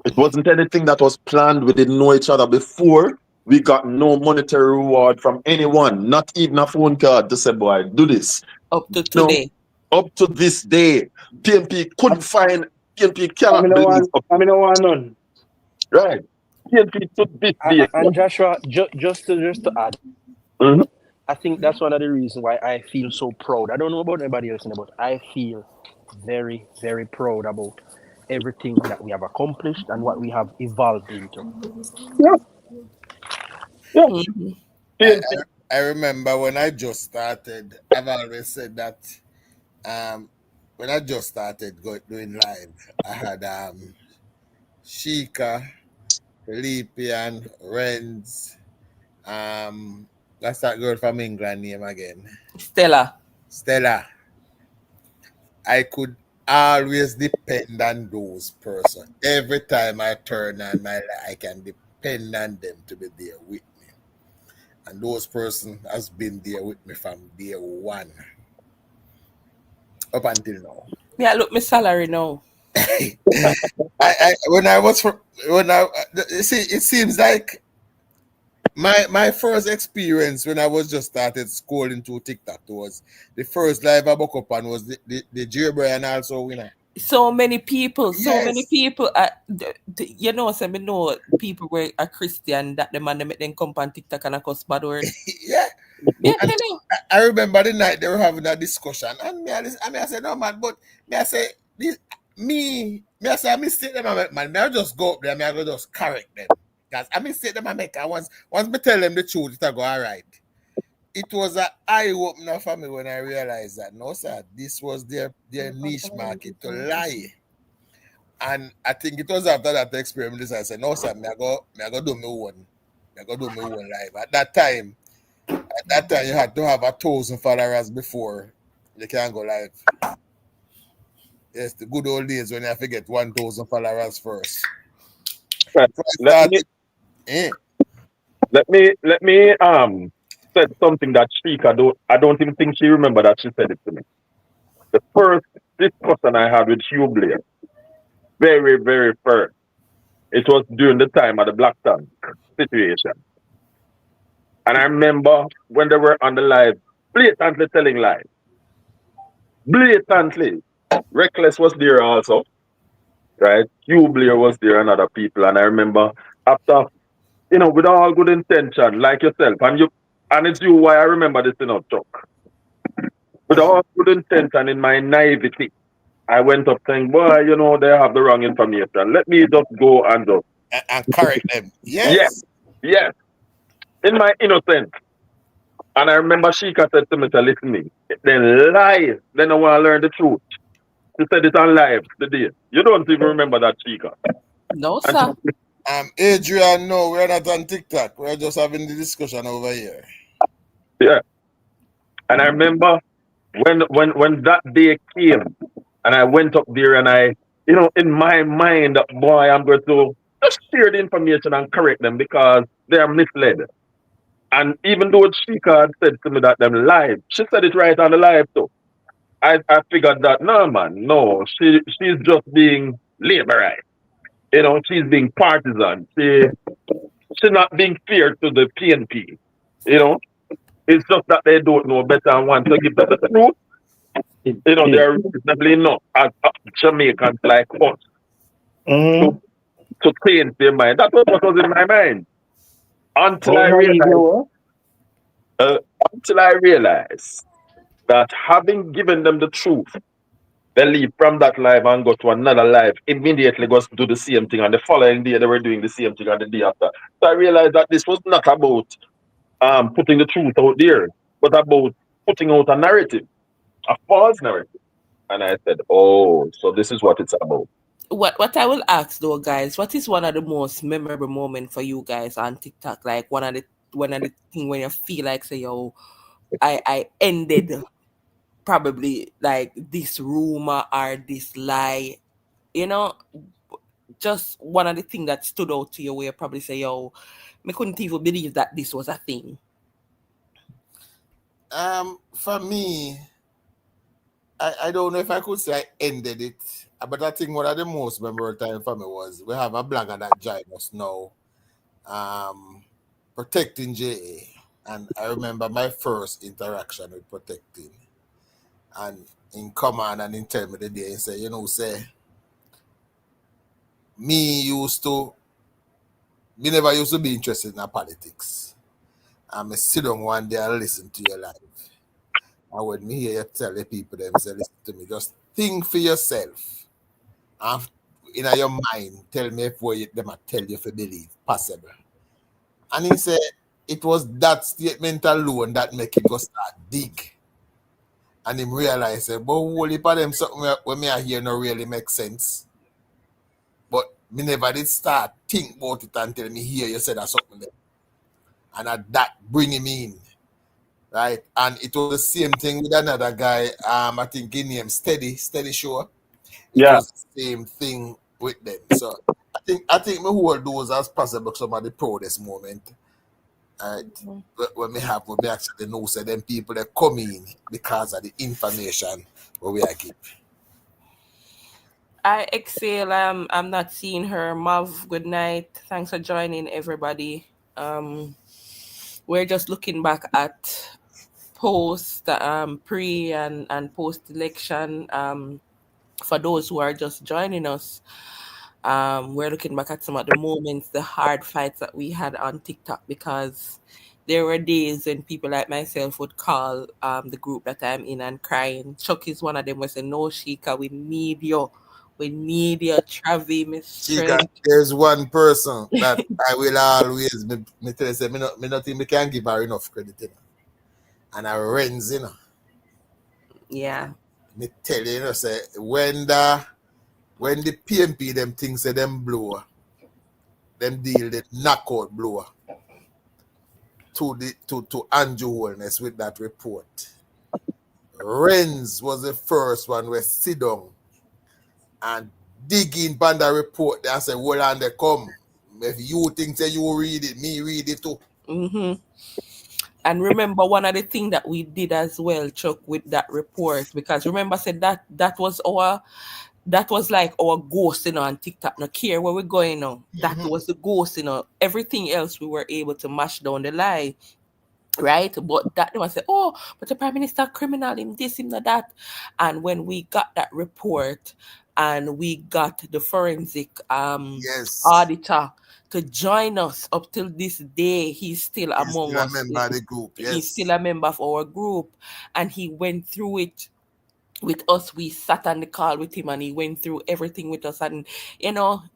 It wasn't anything that was planned. We didn't know each other before. We got no monetary reward from anyone, not even a phone card to say, boy, do this. Up to today. Up to this day. PNP couldn't find, PNP cannot believe. no one none. Right. PNP to this day. And Joshua, just to add, Mhm. I think that's one of the reasons why I feel so proud. I don't know about anybody else, but I feel very, very proud about everything that we have accomplished and what we have evolved into. Yeah. Mhm. I remember when I just started, I've always said that when I just started doing live, I had Sheikah, Philippian, Renz, that's that girl from England name again. Stella. I could always depend on those persons. Every time I turn on my light, I can depend on them to be there with me. And those persons has been there with me from day one. Up until now. Yeah, look, my salary now. It seems like my first experience when I was just started scrolling through TikTok was the first live I woke up on was the Jerry Bryan also winner. So many people, Yes. you know people were a Christian that the man they make them come on TikTok and a cuss bad word. Yeah. Yeah, And tell you. I remember the night they were having that discussion, and I said, no man, but I say this I say I mistake them, man. I just go up there, I go just correct them. Because I mistake them, I make. And once me tell them the truth, it'll go all right. It was an eye opener for me when I realized that no, sir, this was their niche market to lie. And I think it was after that experiment I said, no, sir, me I go do my own. I go do my own live. At that time, you had to have 1,000 followers before you can go live. Yes, the good old days when you have to get 1,000 followers first. Right. So I Let me started, let me said something that I don't even think she remember that she said it to me. The first discussion I had with Hugh Blair, very, very first. It was during the time of the Black Tank situation. And I remember when they were on the live, blatantly telling lies. Blatantly. Reckless was there also, right? Hugh Blair was there and other people. And I remember after, with all good intention, like yourself, and it's you why I remember this, Chuck. With all good intention in my naivety, I went up saying, boy, they have the wrong information. Let me just go and just. and correct them. Yes, Yes. yes. In my innocence. And I remember Sheikah said to me, listen, then lie. Then I want to learn the truth. She said it on live today. You don't even remember that, Sheikah. No, And sir. Adrian, no, we're not on TikTok. We're just having the discussion over here. yeah. And I remember when that day came and I went up there and I, in my mind, boy, I'm going to just share the information and correct them because they are misled. And even though Sheikah had said to me that them live, she said it right on the live too. I figured that no man, no, she's just being laborite. She's being partisan. She's not being fair to the PNP. It's just that they don't know better and want to give them the truth. They're reasonably enough as Jamaicans like us to change their mind. That's what was in my mind. Until I realized that having given them the truth, they leave from that live and go to another live, immediately goes to do the same thing. And the following day, they were doing the same thing, and the day after. So I realized that this was not about putting the truth out there, but about putting out a narrative, a false narrative. And I said, oh, so this is what it's about. What I will ask though, guys, what is one of the most memorable moments for you guys on TikTok? Like one of the thing when you feel like say, yo, I ended probably like this rumor or this lie, just one of the things that stood out to you where you probably say, yo, I couldn't even believe that this was a thing. For me, I don't know if I could say I ended it, but I think one of the most memorable time for me was we have a blogger that joined us now, Protecting JA. And I remember my first interaction with Protecting. And in come on and in tell me the day, he say, say, me never used to be interested in politics. I sit down one day and listen to your life. And when me hear you tell the people, them say, listen to me, just think for yourself. And in your mind, tell me if them I tell you if you believe possible. And he said, it was that statement alone that make it go start dig. And him realize, but whole heap of them something when me I hear no really make sense. But me never did start think about it until me hear you say that something there. And that bring him in. Right? And it was the same thing with another guy, I think he named Steady Show. It was the same thing with them. So I think me hold those as possible some of the proudest moment. Right? When me actually know say them people that come in because of the information where we are give. I exhale. I'm not seeing her. Mav, good night. Thanks for joining, everybody. We're just looking back at post pre and post election. For those who are just joining us, we're looking back at some of the moments, the hard fights that we had on TikTok, because there were days when people like myself would call the group that I'm in and crying. Chuck is one of them. We say, no, Sheikah, we need you. We need you, Travi, Miss Trent. There's one person that I will always me tell you, say, me not think me can give her enough credit, and I Renz, Yeah. Me tell you, say when the when the PMP them things say them blower, them deal the knockout blower to Andrew Holness with that report. Renz was the first one where sit down and dig in on the report. They say, well, and they come. If you think that you read it, me read it too. Mm-hmm. And remember one of the things that we did as well, Chuck, with that report, because remember I said that was like our ghost, on TikTok. No care where we're going now. That was the ghost, Everything else we were able to mash down the lie. Right, but that they was say, oh, but the prime minister criminal, him this, him that. And when we got that report and we got the forensic auditor to join us up till this day, he's still among us. He's still a member of the group. Yes. He's still a member of our group, and he went through it with us. We sat on the call with him and he went through everything with us, and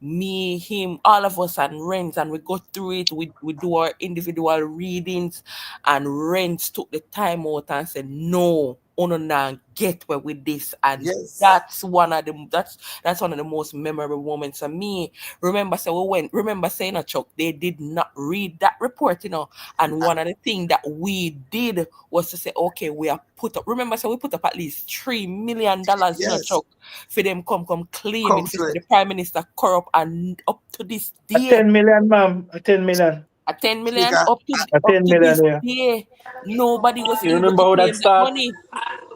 me, him, all of us, and Renz, and we go through it. We do our individual readings, and Renz took the time out and said, no, now get where with this. And that's one of the most memorable moments of me. Remember saying, Chuck, they did not read that report, and one of the things that we did was to say, okay, we are put up. Remember, so we put up at least $3 million, Chuck, for them come claim it. The prime minister corrupt, and up to this day, 10 million, ma'am. 10 million. 10 million up to 10 million, this day. Nobody was You able remember to how claim that start? money.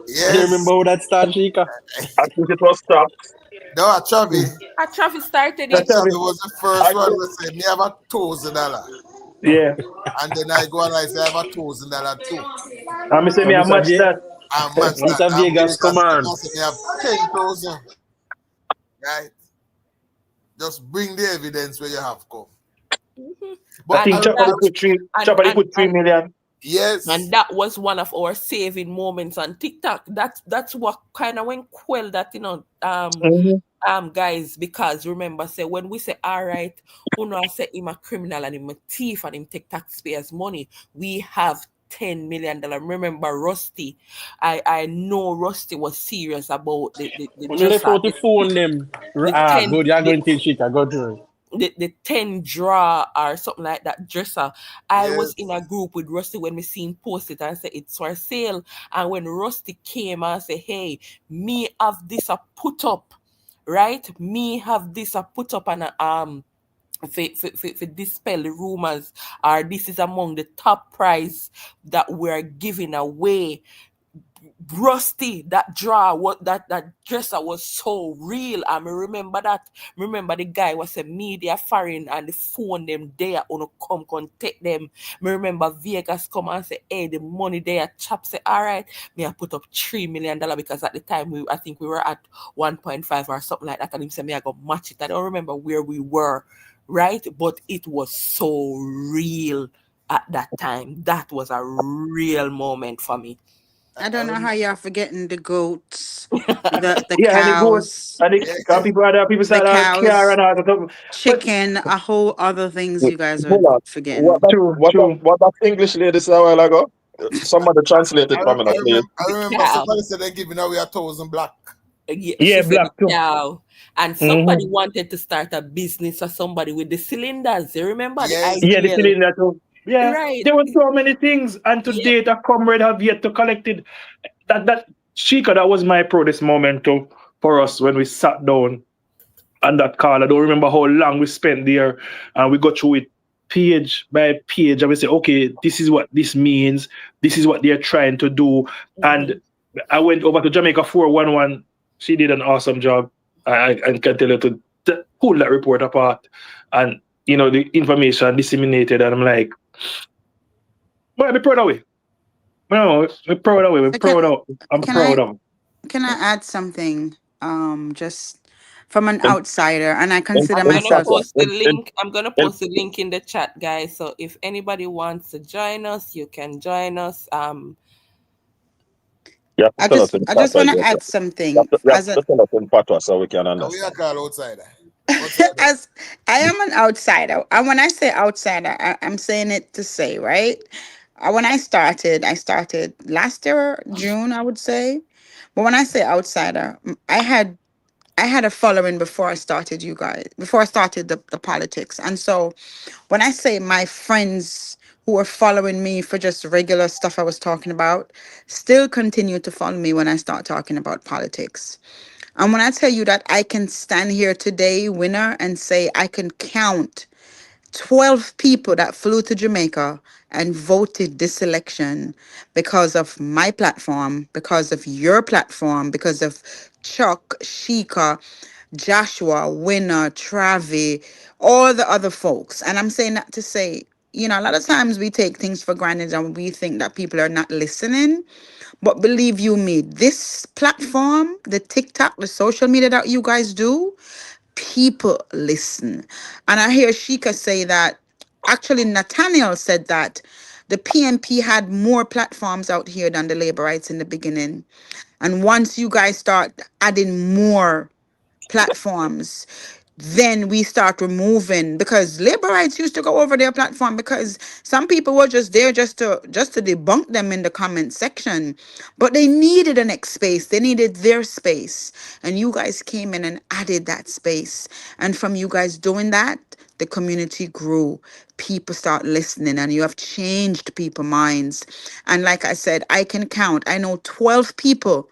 Yes. You remember how that started, Chica? I think it was stopped. No, Travi started it. Travi was the first one who said, me have $1,000. Yeah. And then I go and I say, I have $1,000 too. I'm saying me, I match that. I match that. Mr. Vegas, come on. I say, me have 10,000. Right? Just bring the evidence where you have come. But I think Chopper put 3 million. Yes. And that was one of our saving moments on TikTok. That's what kind of went quell that, guys, because remember, say when we say, all right, I say him a criminal and him a thief and him take taxpayers' money, we have $10 million. Remember Rusty. I know Rusty was serious about the left out the phone them. Good, you're going to Chica, go to the 10 draw or something like that dresser. I was in a group with Rusty when we seen post it and said it's for sale. And when Rusty came and said, hey, me have this a put up, right? Me have this a put up and for dispel the rumors, or this is among the top prize that we're giving away. Rusty, that draw, that dresser was so real. I remember that. Remember the guy was a media foreign and the phone them there on come contact them. Me remember Vegas come and say, hey, the money there. Chap say, all right, me I put up $3 million because at the time I think we were at 1.5 or something like that. And him say me I got match it. I don't remember where we were, right? But it was so real at that time. That was a real moment for me. I don't know how you're forgetting the goats, the and cows, and people say cows, chicken, a whole other things you guys are forgetting. What that English lady said a while ago? Somebody translated for me. I remember somebody said they're giving away 1,000 black. Yeah, black too. And somebody wanted to start a business or somebody with the cylinders. You remember the idea? Yeah, the cylinder too. Yeah, right. There were so many things, and to date, a comrade have yet to collect it. That Chica, that was my proudest moment for us when we sat down on that call. I don't remember how long we spent there, and we go through it page by page, and we say, okay, this is what this means. This is what they're trying to do. And I went over to Jamaica 411. She did an awesome job. I can tell her to pull that report apart, and the information disseminated, and I'm like, well, I'm proud of it. No, I'm proud of it. I'm proud of it. Can I add something? Just from an outsider, and I consider myself. I'm gonna post the link in the chat, guys. So if anybody wants to join us, you can join us. I just want to add something. So we can understand. We are called outsider. As I am an outsider, and when I say outsider, I'm saying it to say, right? When I started last year, June, I would say. But when I say outsider, I had I had a following before I started you guys, before I started the politics. And so when I say my friends who were following me for just regular stuff I was talking about still continue to follow me when I start talking about politics. And when I tell you that I can stand here today, winner, and say I can count 12 people that flew to Jamaica and voted this election because of my platform, because of your platform, because of Chuck, Sheikah, Joshua, Winner, Travi, all the other folks. And I'm saying that to say, a lot of times we take things for granted and we think that people are not listening. But believe you me, this platform, the TikTok, the social media that you guys do, people listen. And I hear Sheikah say that, actually, Nathaniel said that the PNP had more platforms out here than the Laborites in the beginning. And once you guys start adding more platforms, then we start removing, because labor rights used to go over their platform because some people were just there just to debunk them in the comment section, but they needed a next space, they needed their space, and you guys came in and added that space. And from you guys doing that, the community grew, people start listening, and you have changed people's minds. And like I said, I know 12 people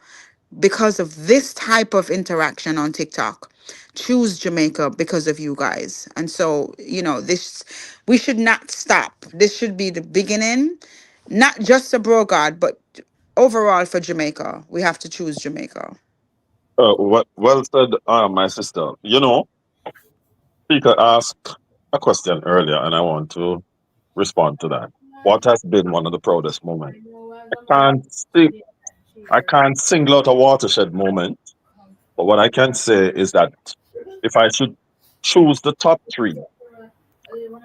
because of this type of interaction on TikTok. Choose Jamaica because of you guys. And so, this, we should not stop. This should be the beginning, not just for Brogard, but overall for Jamaica. We have to choose Jamaica. Well said, my sister. Speaker asked a question earlier, and I want to respond to that. What has been one of the proudest moments? I can't single out a watershed moment, but what I can say is that if I should choose the top three,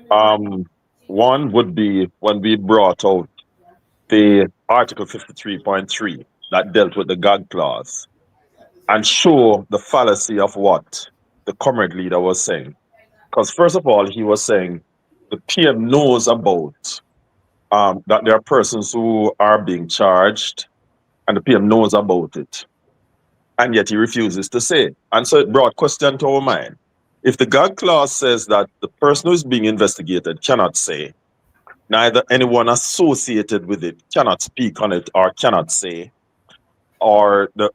one would be when we brought out the Article 53.3 that dealt with the gag clause and show the fallacy of what the comrade leader was saying. Because first of all, he was saying the PM knows about that there are persons who are being charged, and the PM knows about it, and yet he refuses to say. And so it brought question to our mind. If the gag clause says that the person who is being investigated cannot say, neither anyone associated with it cannot speak on it or cannot say, or the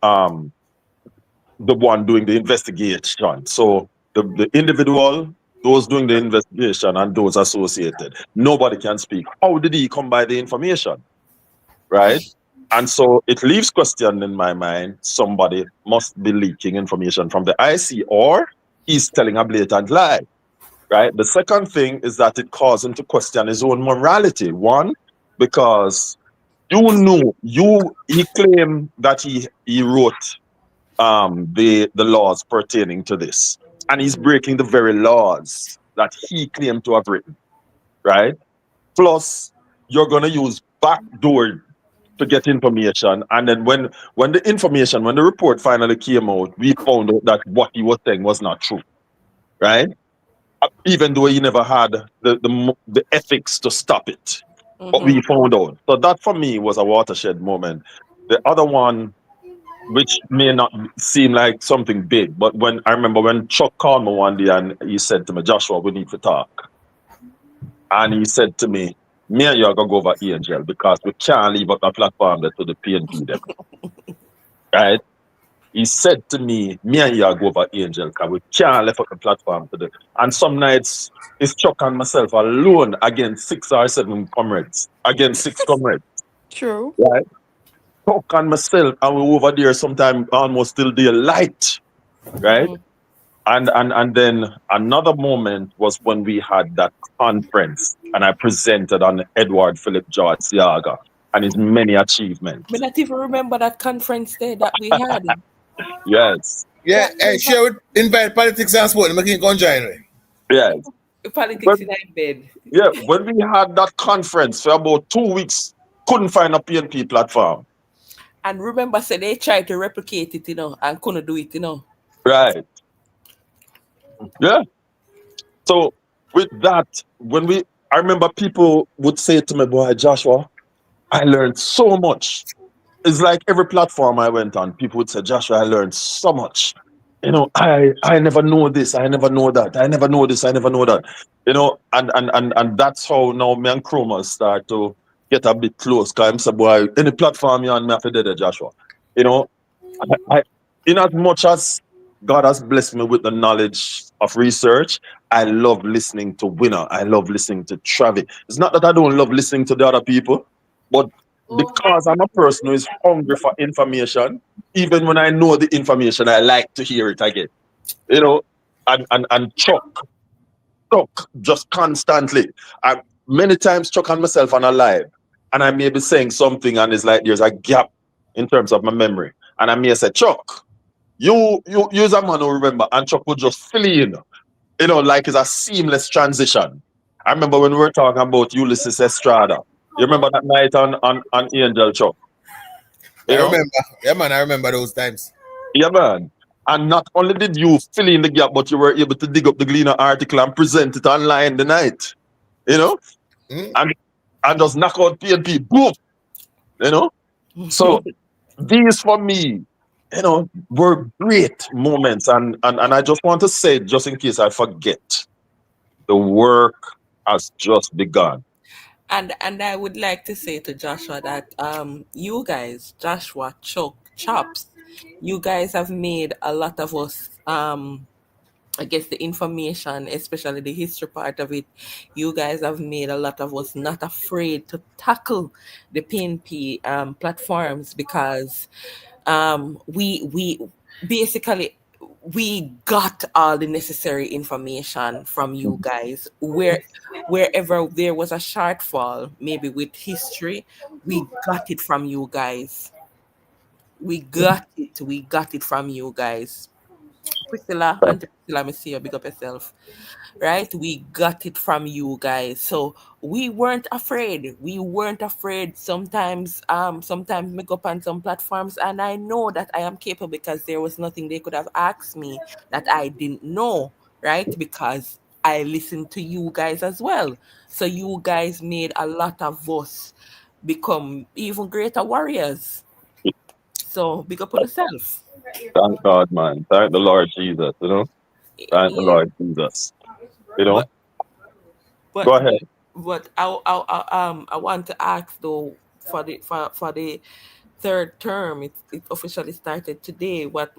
one doing the investigation. So the individual, those doing the investigation, and those associated, nobody can speak. How did he come by the information? Right? And so it leaves question in my mind, somebody must be leaking information from the IC, or he's telling a blatant lie. Right? The second thing is that it calls him to question his own morality. One, because he claimed that he wrote the laws pertaining to this, and he's breaking the very laws that he claimed to have written, right? Plus, you're going to use backdoor to get information, and then when the report finally came out, we found out that what he was saying was not true, right? Even though he never had the ethics to stop it, but we found out. So that for me was a watershed moment. The other one, which may not seem like something big, but I remember when Chuck called me one day and he said to me, Joshua, we need to talk. And he said to me and you are going to go over Angel because we can't leave up the platform there to the PNP them. Right? He said to me and you are go over Angel because we can't leave up the platform to the. And some nights it's Chuck and myself alone against 6 or 7 comrades, against 6 comrades. True. Right? Chuck and myself, and we over there sometime almost till daylight, right? And then another moment was when we had that conference, and I presented on Edward Philip George Siaga and his many achievements. I not even remember that conference day that we had. Yes. Yeah, and she would invite politics and sport, making it join. Yes. Politics in bed. Yeah, when we had that conference for about 2 weeks, couldn't find a PNP platform. And remember, say they tried to replicate it, and couldn't do it, Right. Yeah. So with that, I remember people would say to me, boy, Joshua, I learned so much. It's like every platform I went on, people would say, Joshua, I learned so much. I never know this, I never know that, I never know this, I never know that. And that's how now me and Chroma start to get a bit close. Cause I'm say, boy, any platform you on me have to do that, Joshua. You know, I in as much as God has blessed me with the knowledge of research, I love listening to Winner. I love listening to Travis. It's not that I don't love listening to the other people, but because I'm a person who is hungry for information, even when I know the information, I like to hear it again. You know, and Chuck, just constantly. I many times Chuck and myself on a live, and I may be saying something, and it's like there's a gap in terms of my memory, and I may say, Chuck, you's a man who remember, and Chuck would just fill in, like it's a seamless transition. I remember when we were talking about Ulysses Estrada. You remember that night on Angel, Chuck? I You know? remember. Yeah, man, I remember those times. Yeah, man. And not only did you fill in the gap, but you were able to dig up the Gleaner article and present it online the night. You know? Mm. And just knock out PNP. Boom! You know? So these for me, were great moments. And I just want to say, just in case I forget, the work has just begun. And I would like to say to Joshua that you guys, Joshua, Chuck, Chops, you guys have made a lot of us I guess the information, especially the history part of it, you guys have made a lot of us not afraid to tackle the PNP platforms because we basically we got all the necessary information from you guys. Wherever there was a shortfall, maybe with history, we got it from you guys. We got it from you guys. Priscilla, Auntie Priscilla, me see you, big up yourself. Right? We got it from you guys. So we weren't afraid. We weren't afraid. Sometimes me go up on some platforms and I know that I am capable because there was nothing they could have asked me that I didn't know, right? Because I listened to you guys as well. So you guys made a lot of us become even greater warriors. So big up on yourself. Thank God, man. Thank the Lord Jesus, Thank the Yeah. Lord Jesus. You know? But But Go ahead. I want to ask though for the third term. It officially started today. What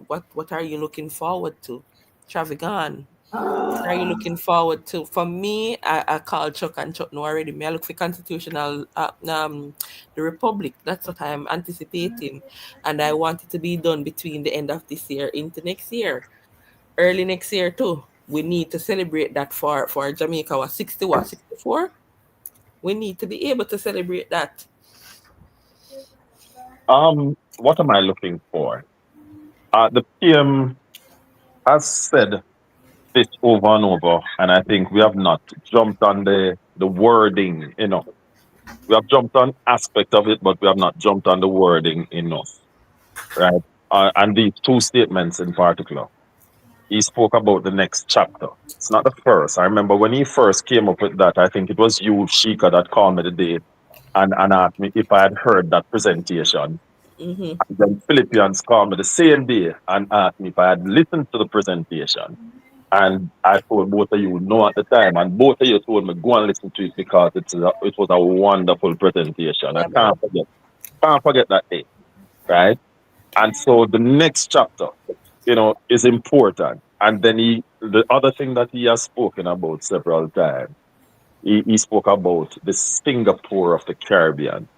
are you looking forward to, Travigan? What are you looking forward to? For me, I called Chuck and Chuck know already. Me I look for constitutional the republic. That's what I'm anticipating, and I want it to be done between the end of this year into next year, early next year too. We need to celebrate that for Jamaica. Was 64? We need to be able to celebrate that. What am I looking for? The PM has said this over and over, and I think we have not jumped on the wording enough. We have jumped on aspect of it, but we have not jumped on the wording enough, right? And these two statements in particular. He spoke about the next chapter. It's not the first. I remember when he first came up with that, I think it was you, Sheikah, that called me the day and asked me if I had heard that presentation. Mm-hmm. And then Philippians called me the same day and asked me if I had listened to the presentation. And I told both of you no at the time, and both of you told me go and listen to it because it was a wonderful presentation. I Yeah, man. can't forget that day, right? And so the next chapter, is important. And then the other thing that he has spoken about several times, he spoke about the Singapore of the Caribbean,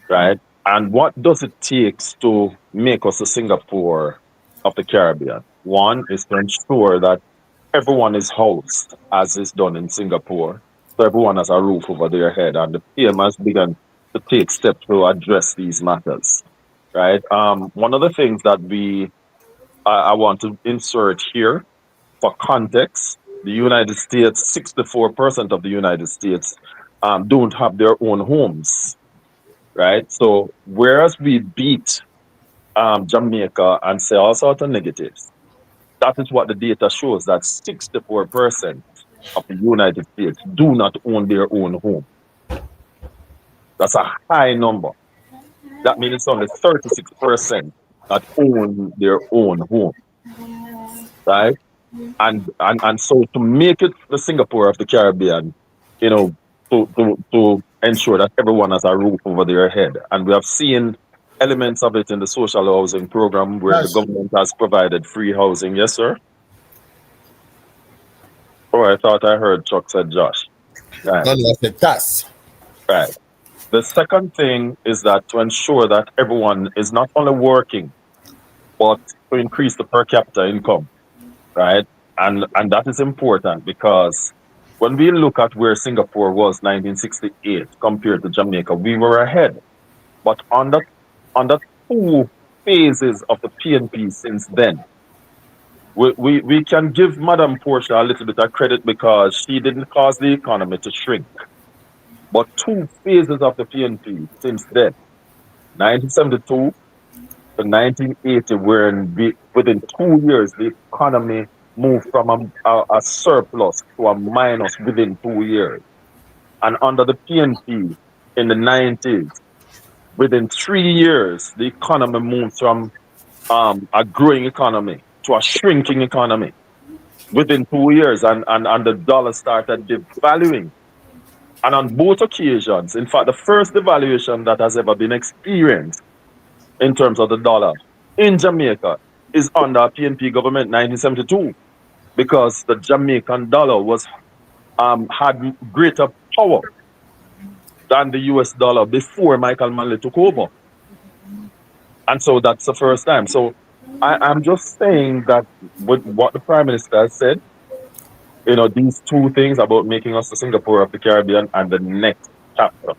right? And what does it take to make us a Singapore of the Caribbean? One is to ensure that everyone is housed as is done in Singapore. So everyone has a roof over their head. And the PM has begun to take steps to address these matters, right? One of the things that I want to insert here for context, the United States, 64% of the United States don't have their own homes, right? So whereas we beat Jamaica and say all sorts of negatives, that is what the data shows, that 64% of the United States do not own their own home. That's a high number. That means it's only 36% that own their own home. right? And so to make it the Singapore of the Caribbean, you know, to ensure that everyone has a roof over their head. And we have seen elements of it in the social housing program where the Yes. government has provided free housing. Yes, sir. Oh, I thought I heard Chuck said Josh. Right, No, no, I said TAS. right. The second thing is that to ensure that everyone is not only working, but to increase the per capita income, right? And that is important because when we look at where Singapore was 1968 compared to Jamaica, we were ahead. But on the two phases of the PNP since then, we can give Madam Portia a little bit of credit because she didn't cause the economy to shrink. But two phases of the PNP since then, 1972 to 1980, within 2 years, the economy moved from a surplus to a minus within 2 years. And under the PNP in the 90s, within 3 years, the economy moved from a growing economy to a shrinking economy within 2 years, and the dollar started devaluing. And on both occasions, in fact, the first devaluation that has ever been experienced in terms of the dollar in Jamaica is under PNP government 1972, because the Jamaican dollar had greater power than the US dollar before Michael Manley took over. And so that's the first time. So I'm just saying that with what the Prime Minister has said, these two things about making us the Singapore of the Caribbean and the next chapter,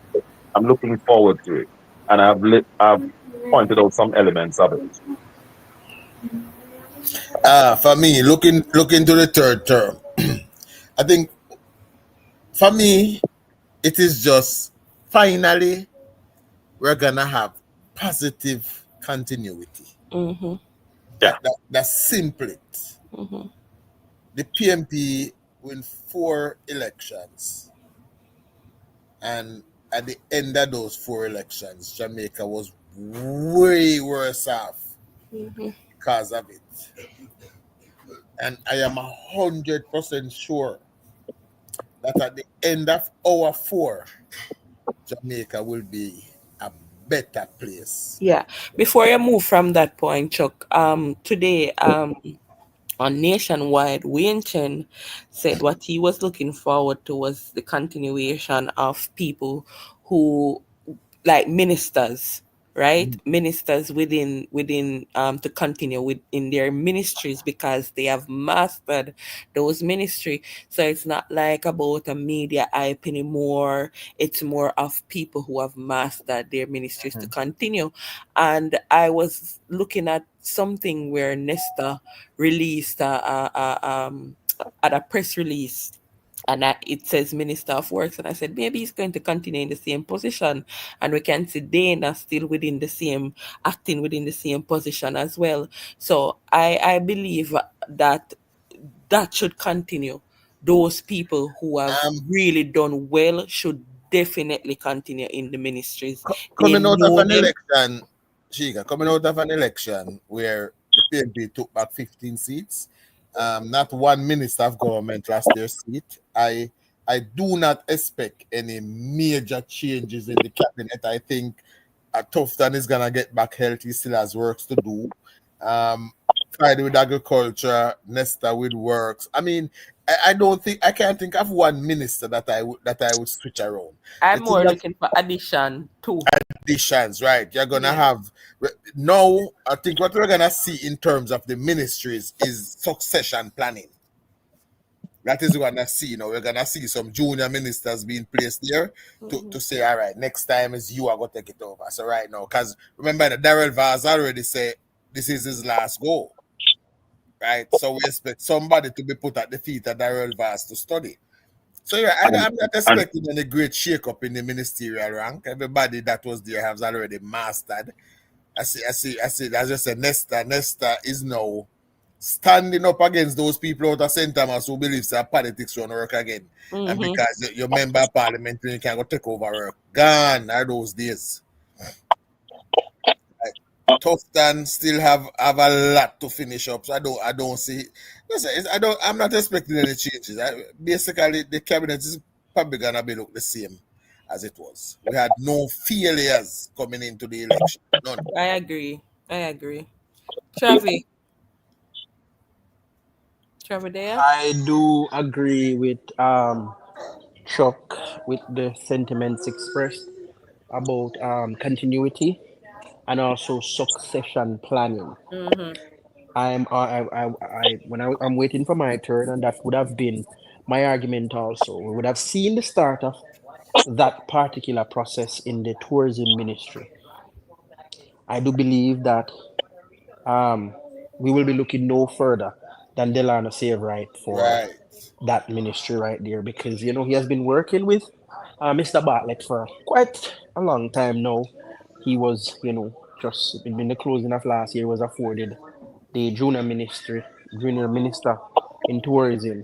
I'm looking forward to it. And I've pointed out some elements of it. For me, looking to the third term, I think for me, it is just finally we're gonna have positive continuity. Mm-hmm. That's simple it. Mm-hmm. The PMP win 4 elections, and at the end of those 4 elections, Jamaica was way worse off because of it. And I am 100% sure that at the end of our 4, Jamaica will be a better place. Yeah. Before you move from that point, Chuck, today, on Nationwide, Wayne Chen said what he was looking forward to was the continuation of people who, like ministers, right? Ministers within to continue within their ministries because they have mastered those ministry. So it's not like about a media hype anymore. It's more of people who have mastered their ministries to continue. And I was looking at something where Nesta released at a press release, and it says Minister of Works, and I said maybe he's going to continue in the same position, and we can see Dana still acting within the same position as well. So I believe that should continue. Those people who have really done well should definitely continue in the ministries. Coming out of an election, Shiga, coming out of an election where the PNP took back 15 seats, not one minister of government lost their seat. I do not expect any major changes in the cabinet. I think Tufton is gonna get back healthy. He still has works to do. Friday with agriculture, Nesta with works. I mean, I can't think of one minister that I would switch around. I'm more looking for additions, right? You're gonna have now. I think what we're gonna see in terms of the ministries is succession planning. That is what we're gonna see. We're gonna see some junior ministers being placed there to say, all right, next time is you are gonna take it over. So right now, because remember that Darrell Vaz already said this is his last goal. Right, so we expect somebody to be put at the feet of Darrell Vaz to study. So yeah, I'm not expecting any great shake-up in the ministerial rank. Everybody that was there has already mastered. I see. As I said, Nesta is now standing up against those people out of St. Thomas who believes that politics won't work again. And because your member of parliament, you can't go take over work. Gone are those days. Tufton still have a lot to finish up. So I don't see. Listen, I'm not expecting any changes. Basically, the cabinet is probably gonna be look the same as it was. We had no failures coming into the election. None. I agree. Travi there? I do agree with Chuck with the sentiments expressed about continuity and also succession planning. Mm-hmm. I'm waiting for my turn, and that would have been my argument also. We would have seen the start of that particular process in the tourism ministry. I do believe that we will be looking no further than Delano Saveright for Right. that ministry right there, because he has been working with Mr. Bartlett for quite a long time now. He was, just in the closing of last year, was afforded the junior minister in tourism.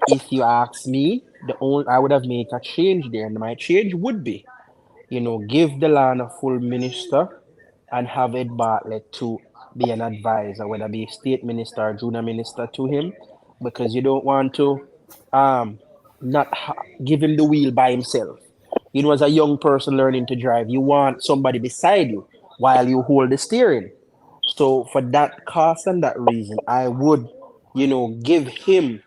If you ask me, I would have made a change there, and my change would be, give Delano a full minister and have Ed Bartlett to be an advisor, whether be state minister or junior minister to him, because you don't want to not give him the wheel by himself. As a young person learning to drive, you want somebody beside you while you hold the steering. So for that cause and that reason, I would, give him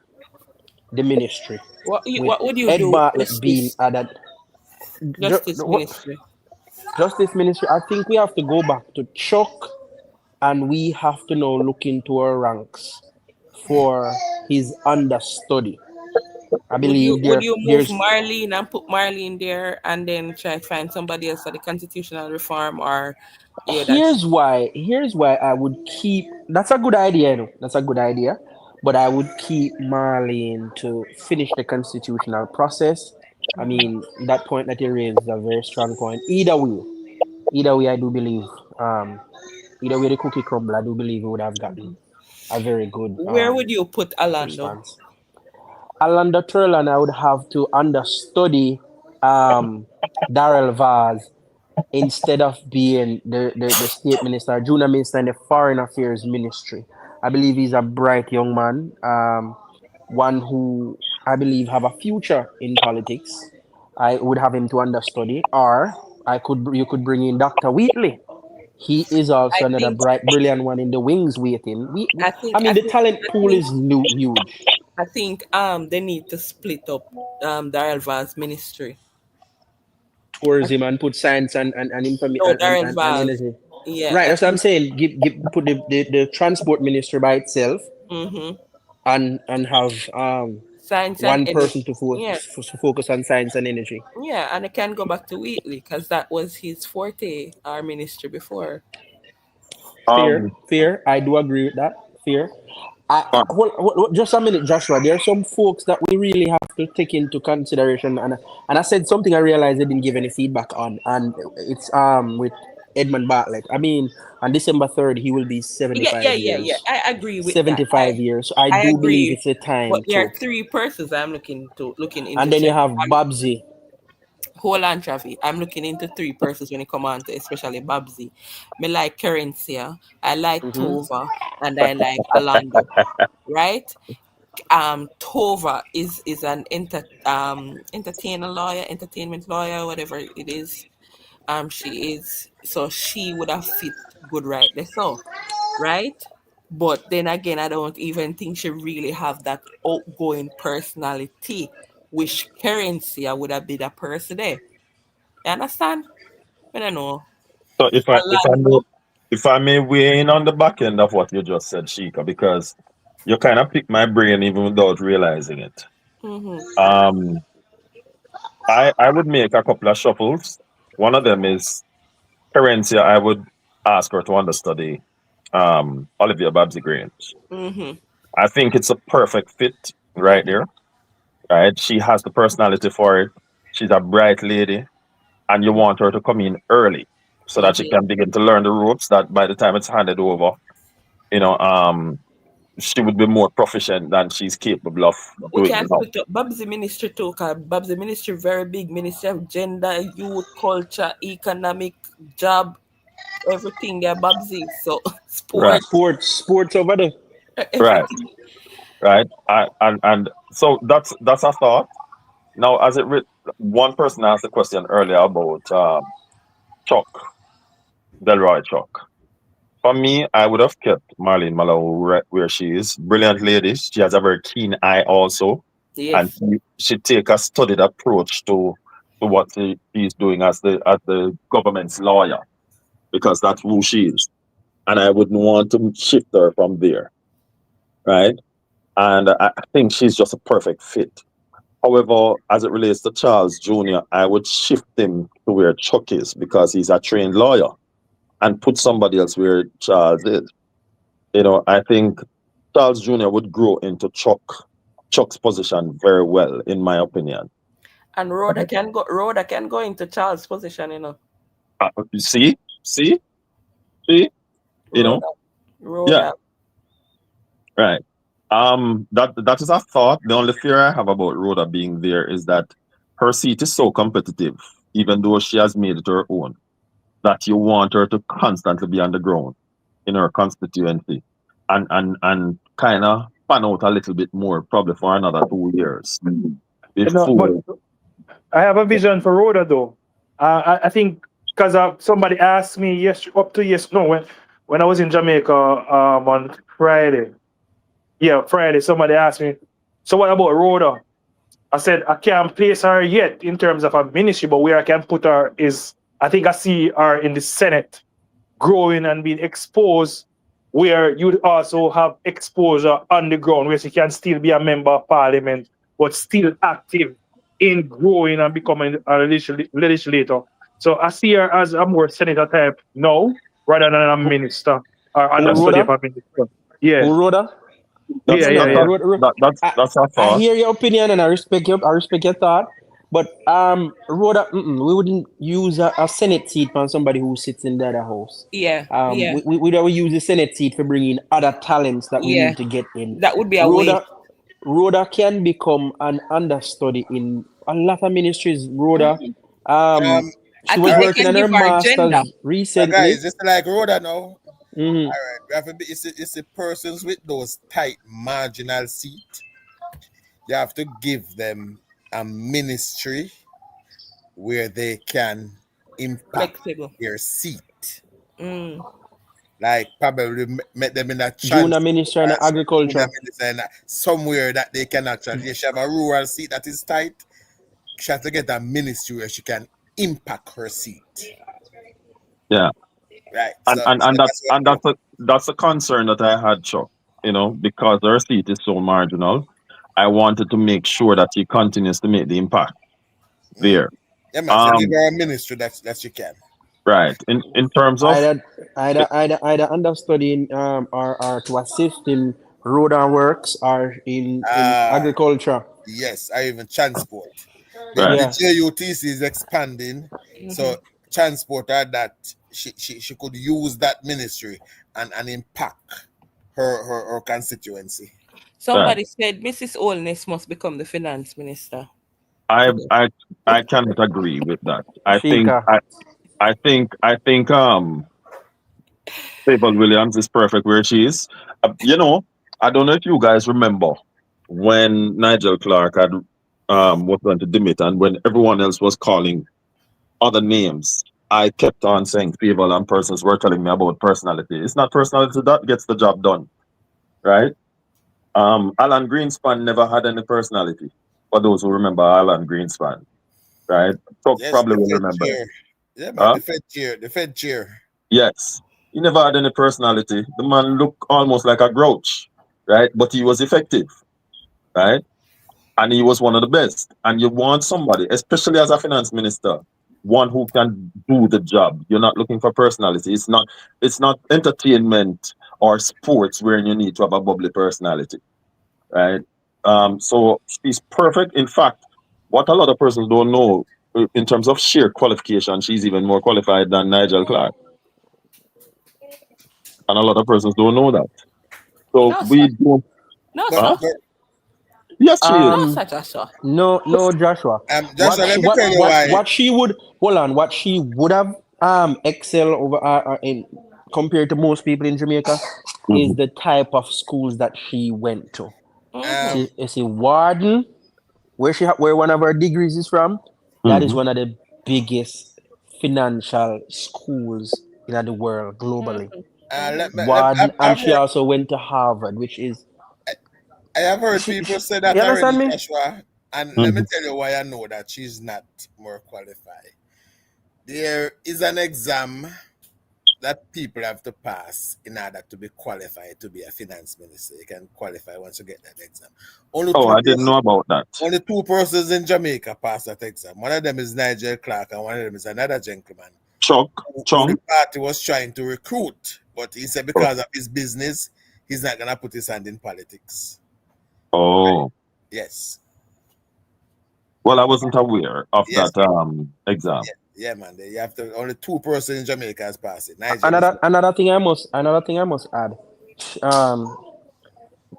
the ministry. What With would you Ed do with Bartlett being added. Justice Ministry? Justice Ministry, I think we have to go back to Chuck, and we have to now look into our ranks for his understudy. I believe Would you move there's Marlene and put Marlene there, and then try to find somebody else for the constitutional reform, or here's why I would keep. That's a good idea, That's a good idea, but I would keep Marlene to finish the constitutional process. I mean, that point that you raised is a very strong point. Either way, I do believe. Either way, the cookie crumble, I do believe we would have gotten a very good. Where would you put Alando? Response. Alando Turlan, I would have to understudy Darrell Vaz instead of being the state minister, junior minister in the foreign affairs ministry. I believe he's a bright young man, one who I believe have a future in politics. I would have him to understudy, or you could bring in Dr. Wheatley. He is also another brilliant one in the wings waiting. The talent pool is huge. I think they need to split up Darrell Vaz ministry. Tourism and put science and information and energy. Yeah. Right, that's what I'm saying. Put the transport ministry by itself, and have science one and person energy. to focus on science and energy. Yeah, and it can go back to Wheatley, because that was his forte, our ministry before. Fair. I do agree with that. Fair. Just a minute, Joshua. There are some folks that we really have to take into consideration, and I said something I realized I didn't give any feedback on, and it's with Edmund Bartlett. I mean, on December 3rd, he will be 75 years. Yeah. I agree with 75 years. So I do believe it's a time. But there are three persons I'm looking into. And then you have Babsy. Hold on, Travi. I'm looking into three persons when it comes on to especially Babsy. I like Kerencia, I like Tova, and I like Alando. Right? Tova is an entertainment lawyer, whatever it is. She would have fit good right there. So, right? But then again, I don't even think she really have that outgoing personality, which Kerencia would have been the person there. You understand? I don't know. So if I may weigh in on the back end of what you just said, Sheikah, because you kind of picked my brain even without realizing it. I would make a couple of shuffles. One of them is Kerencia. I would ask her to understudy Olivia Babsy Grange. I think it's a perfect fit right there. Right? She has the personality for it. She's a bright lady, and you want her to come in early so that she can begin to learn the ropes. That by the time it's handed over, she would be more proficient than she's capable of doing. We can put up Babsy Ministry too, because Babsy Ministry very big ministry of gender, youth, culture, economic, job, everything there, Babsy. So Right. Sports over there. Right. everything. Right. And so that's a thought. Now, one person asked a question earlier about Chuck, Delroy Chuck. For me, I would have kept Marlene Malone right where she is. Brilliant lady. She has a very keen eye also. And Yes. she take a studied approach to what she's doing as the government's lawyer, because that's who she is. And I wouldn't want to shift her from there. Right? And I think she's just a perfect fit. However, as it relates to Charles Jr., I would shift him to where Chuck is, because he's a trained lawyer, and put somebody else where Charles is. I think Charles Jr. would grow into Chuck's position very well, in my opinion. And Rhoda can go into Charles' position, you know. See, Rhoda. yeah, right. That is a thought. The only fear I have about Rhoda being there is that her seat is so competitive, even though she has made it her own, that you want her to constantly be on the ground in her constituency, and kind of pan out a little bit more, probably for another 2 years. But I have a vision for Rhoda though. I think because somebody asked me when I was in Jamaica on Friday. Yeah, Friday, somebody asked me, so what about Rhoda? I said, I can't place her yet in terms of a ministry, but where I can put her is, I think I see her in the Senate growing and being exposed, where you'd also have exposure on the ground, where she can still be a member of parliament, but still active in growing and becoming a legislator. So I see her as a more senator type now, rather than a minister or understudy of a minister. Yeah. Who Rhoda? That's Yeah. a I thought. hear your opinion and I respect your thought. But Rhoda, we wouldn't use a Senate seat for somebody who sits in the other house. Yeah. We would use the Senate seat for bringing other talents that we need to get in. That would be a way. Rhoda can become an understudy in a lot of ministries. Rhoda, she was working on her master's recently. Guys, just like Rhoda now. Mm-hmm. All right, we have to be. It's the persons with those tight marginal seat. You have to give them a ministry where they can impact their seat. Like probably met them in a junior minister in agriculture, somewhere that they can actually. She have a rural seat that is tight. She has to get a ministry where she can impact her seat. Yeah. Right. That's a concern that I had, Chuck. Because her seat is so marginal, I wanted to make sure that she continues to make the impact there. Yeah, man. So give her a ministry that she can. Right. In terms of either understudying or to assist in road and works or in agriculture. Yes, or even transport. Right. The JUTC is expanding, so transporter that she could use that ministry and impact her constituency. Somebody said Mrs. Olness must become the finance minister. I cannot agree with that. I think Fable Williams is perfect where she is. I don't know if you guys remember when Nigel Clark had was going to demit, and when everyone else was calling other names, I kept on saying Fable, and persons were telling me about personality. It's not personality that gets the job done, right? Alan Greenspan never had any personality. For those who remember Alan Greenspan, right? Probably will remember. Yeah, man, the Fed chair. Yes, he never had any personality. The man looked almost like a grouch, right? But he was effective, right? And he was one of the best. And you want somebody, especially as a finance minister, one who can do the job. You're not looking for personality. It's not entertainment or sports where you need to have a bubbly personality, right? So she's perfect. In fact, what a lot of persons don't know, in terms of sheer qualification, she's even more qualified than Nigel Clark. And a lot of persons don't know that. So yes, she is. No, Joshua. Joshua, let me tell you why. What she would have excel over in compared to most people in Jamaica is the type of schools that she went to. Mhm. It's a Warden, where one of her degrees is from. That is one of the biggest financial schools in the world globally. Mhm. Warden, and I've she heard, also went to Harvard, which is I have heard she, people she, say you that already, understand me? Joshua. And let me tell you why I know that she's not more qualified. There is an exam that people have to pass in order to be qualified to be a finance minister. You can qualify once you get that exam. Only Oh, two I didn't persons, know about that. only two persons in Jamaica pass that exam. One of them is Nigel Clark, and one of them is another gentleman Chuck, who the Chung. party was trying to recruit. But he said because of his business, he's not gonna put his hand in politics. Oh, Yes. well, I wasn't aware of Yes. that exam. Yeah, man. You have to only two persons in Jamaica has passed it. Nigel is Another thing I must add.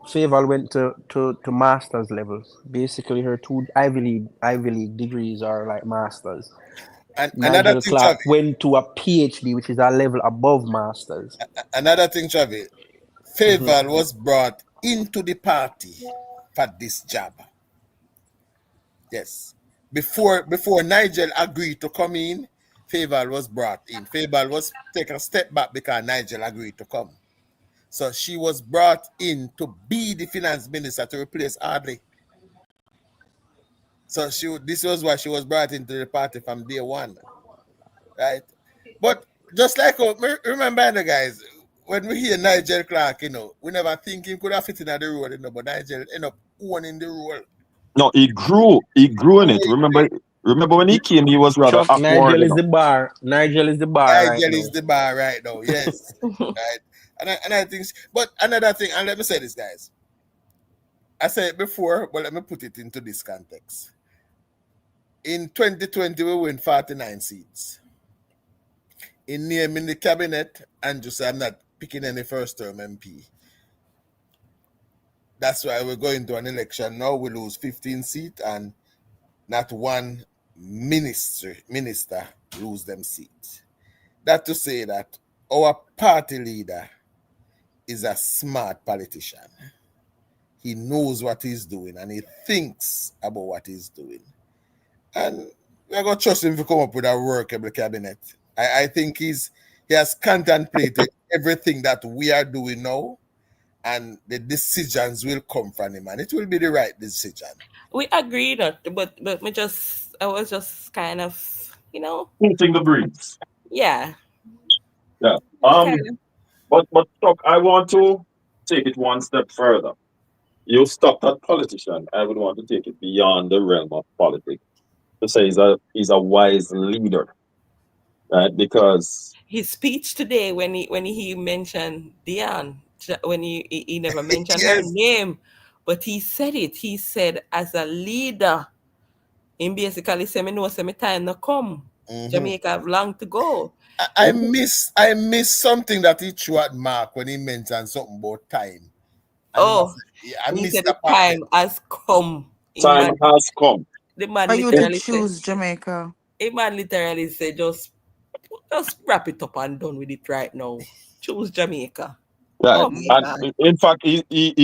Favor went to master's levels. Basically, her two Ivy League degrees are like masters. and another Nigel thing, Chavi. Clark went to a PhD, which is a level above masters. Another thing, Chavi. Favor was brought into the party for this job. Yes. Before Nigel agreed to come in, Favor was brought in. Favor was take a step back because Nigel agreed to come. So she was brought in to be the finance minister to replace Audley. So this was why she was brought into the party from day one. Right? But just like remember the guys, when we hear Nigel Clark, we never think he could have fit in the role, but Nigel ended up owning the role. No, he grew in it. Remember when he came, he was rather Chuck, awkward. Nigel is the bar. Nigel is the bar right Nigel now. is the bar right now, yes. Right. And I think, but another thing, and let me say this, guys. I said it before, but let me put it into this context. In 2020, we win 49 seats. In naming the cabinet, and just I'm not picking any first term MP. That's why we're going to an election now. We lose 15 seats and not one minister lose them seats. That to say that our party leader is a smart politician. He knows what he's doing and he thinks about what he's doing. And we're going to trust him to come up with a workable cabinet. I think he has contemplated everything that we are doing now, and the decisions will come from him, and it will be the right decision. We agree that, but I was just kind of, Painting the breeze. yeah. Yeah. Kind of. But Chuck, I want to take it one step further. You stopped at politician. I would want to take it beyond the realm of politics. To say he's a wise leader, right? Because His speech today when he mentioned Dion, when he never mentioned her Yes. name, but he said it. He said, as a leader, in basically say, me know say me time no come. Jamaica have long to go. I miss something that he threw at Mark when he mentioned something about time. And Oh, I he missed said the the part time there. has come. time has come. The man For you to literally said, choose Jamaica. a man literally said, just wrap it up and done with it right now. Choose Jamaica. Right. Oh my And God. in fact, he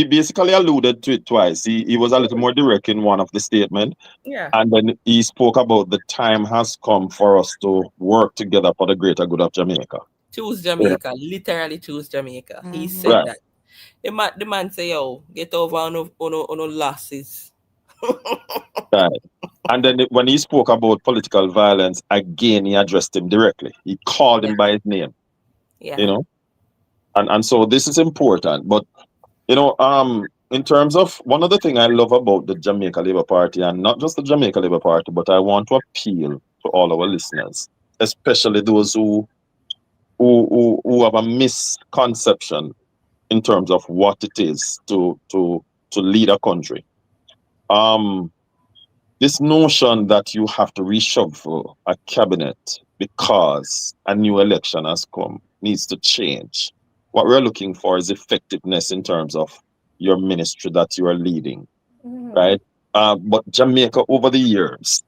basically alluded to it twice. He was a little more direct in one of the statement, Yeah. and then he spoke about the time has come for us to work together for the greater good of Jamaica. Choose Jamaica. Literally choose Jamaica. He said Right. that. The man say, yo, get over on losses. Right. And then when he spoke about political violence, again, he addressed him directly. He called him by his name, Yeah. And so this is important. But, in terms of one of the things I love about the Jamaica Labour Party, and not just the Jamaica Labour Party, but I want to appeal to all our listeners, especially those who have a misconception in terms of what it is to lead a country. This notion that you have to reshuffle a cabinet because a new election has come needs to change. What we're looking for is effectiveness in terms of your ministry that you are leading, right? But Jamaica over the years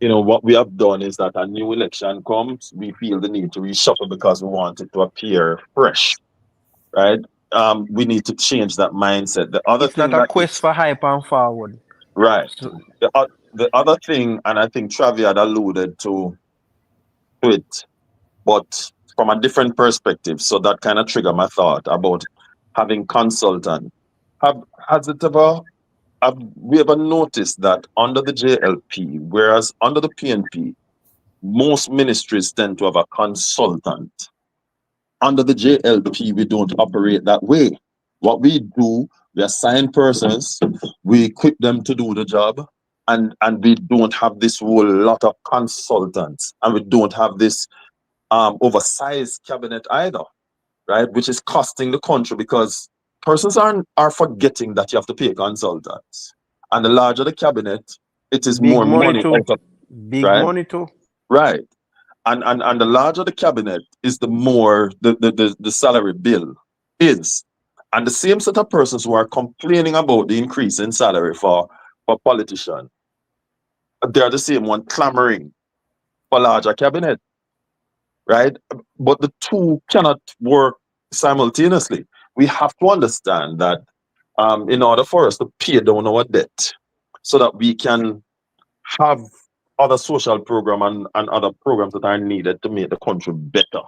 what we have done is that a new election comes, we feel the need to reshuffle because we want it to appear fresh, right? We need to change that mindset. The other It's not thing a that quest for hype and forward. right, So, the other thing, and I think Travi had alluded to it, but from a different perspective. So that kind of triggered my thought about having consultant. Has it ever have we ever noticed that under the JLP, whereas under the PNP, most ministries tend to have a consultant. Under the JLP, we don't operate that way. What we do, we assign persons, we equip them to do the job, and we don't have this whole lot of consultants, and we don't have this oversized cabinet either, right? Which is costing the country because persons are forgetting that you have to pay consultants. And the larger the cabinet, it is big more money money, too. Big right? money too. Right. And the larger the cabinet is, the more the salary bill is. And the same set of persons who are complaining about the increase in salary for politicians, they're the same one clamoring for larger cabinet, right? But the two cannot work simultaneously. We have to understand that in order for us to pay down our debt so that we can have other social program and other programs that are needed to make the country better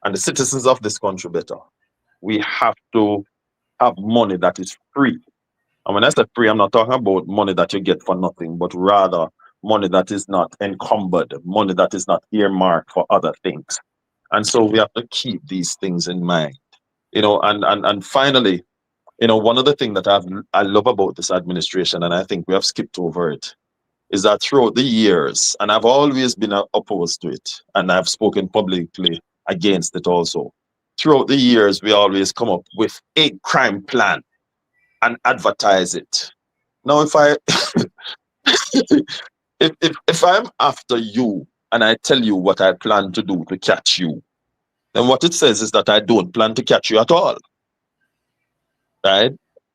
and the citizens of this country better, we have to have money that is free. And when I say free, I'm not talking about money that you get for nothing, but rather money that is not encumbered, money that is not earmarked for other things. And so we have to keep these things in mind, and finally, one of the things that I love about this administration, and I think we have skipped over it, is that throughout the years, and I've always been opposed to it, and I've spoken publicly against it also. Throughout the years, we always come up with a crime plan and advertise it. Now, if I if I'm after you and I tell you what I plan to do to catch you, then what it says is that I don't plan to catch you at all, right?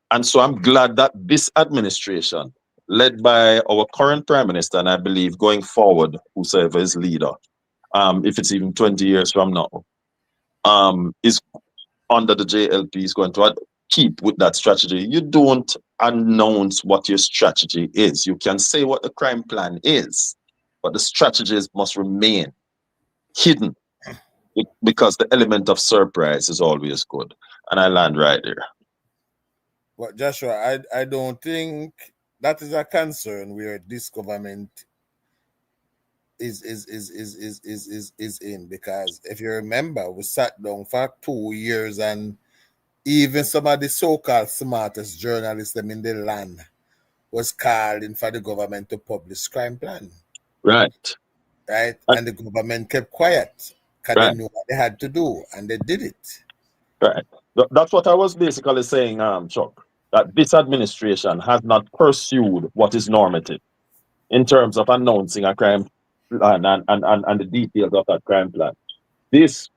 And so I'm glad that this administration, led by our current prime minister, and I believe going forward, whosoever is leader, if it's even 20 years from now, is under the JLP, is going to keep with that strategy. You don't announce what your strategy is. You can say what the crime plan is, but the strategies must remain hidden because the element of surprise is always good. And I land right there. Well, Joshua, I don't think that is a concern where this government is in, because if you remember, we sat down for 2 years and even some of the so-called smartest journalists them in the land was calling for the government to publish crime plan. Right. And the government kept quiet because they knew what they had to do, and they did it. Right. That's what I was basically saying, Chuck, that this administration has not pursued what is normative in terms of announcing a crime plan and the details of that crime plan. This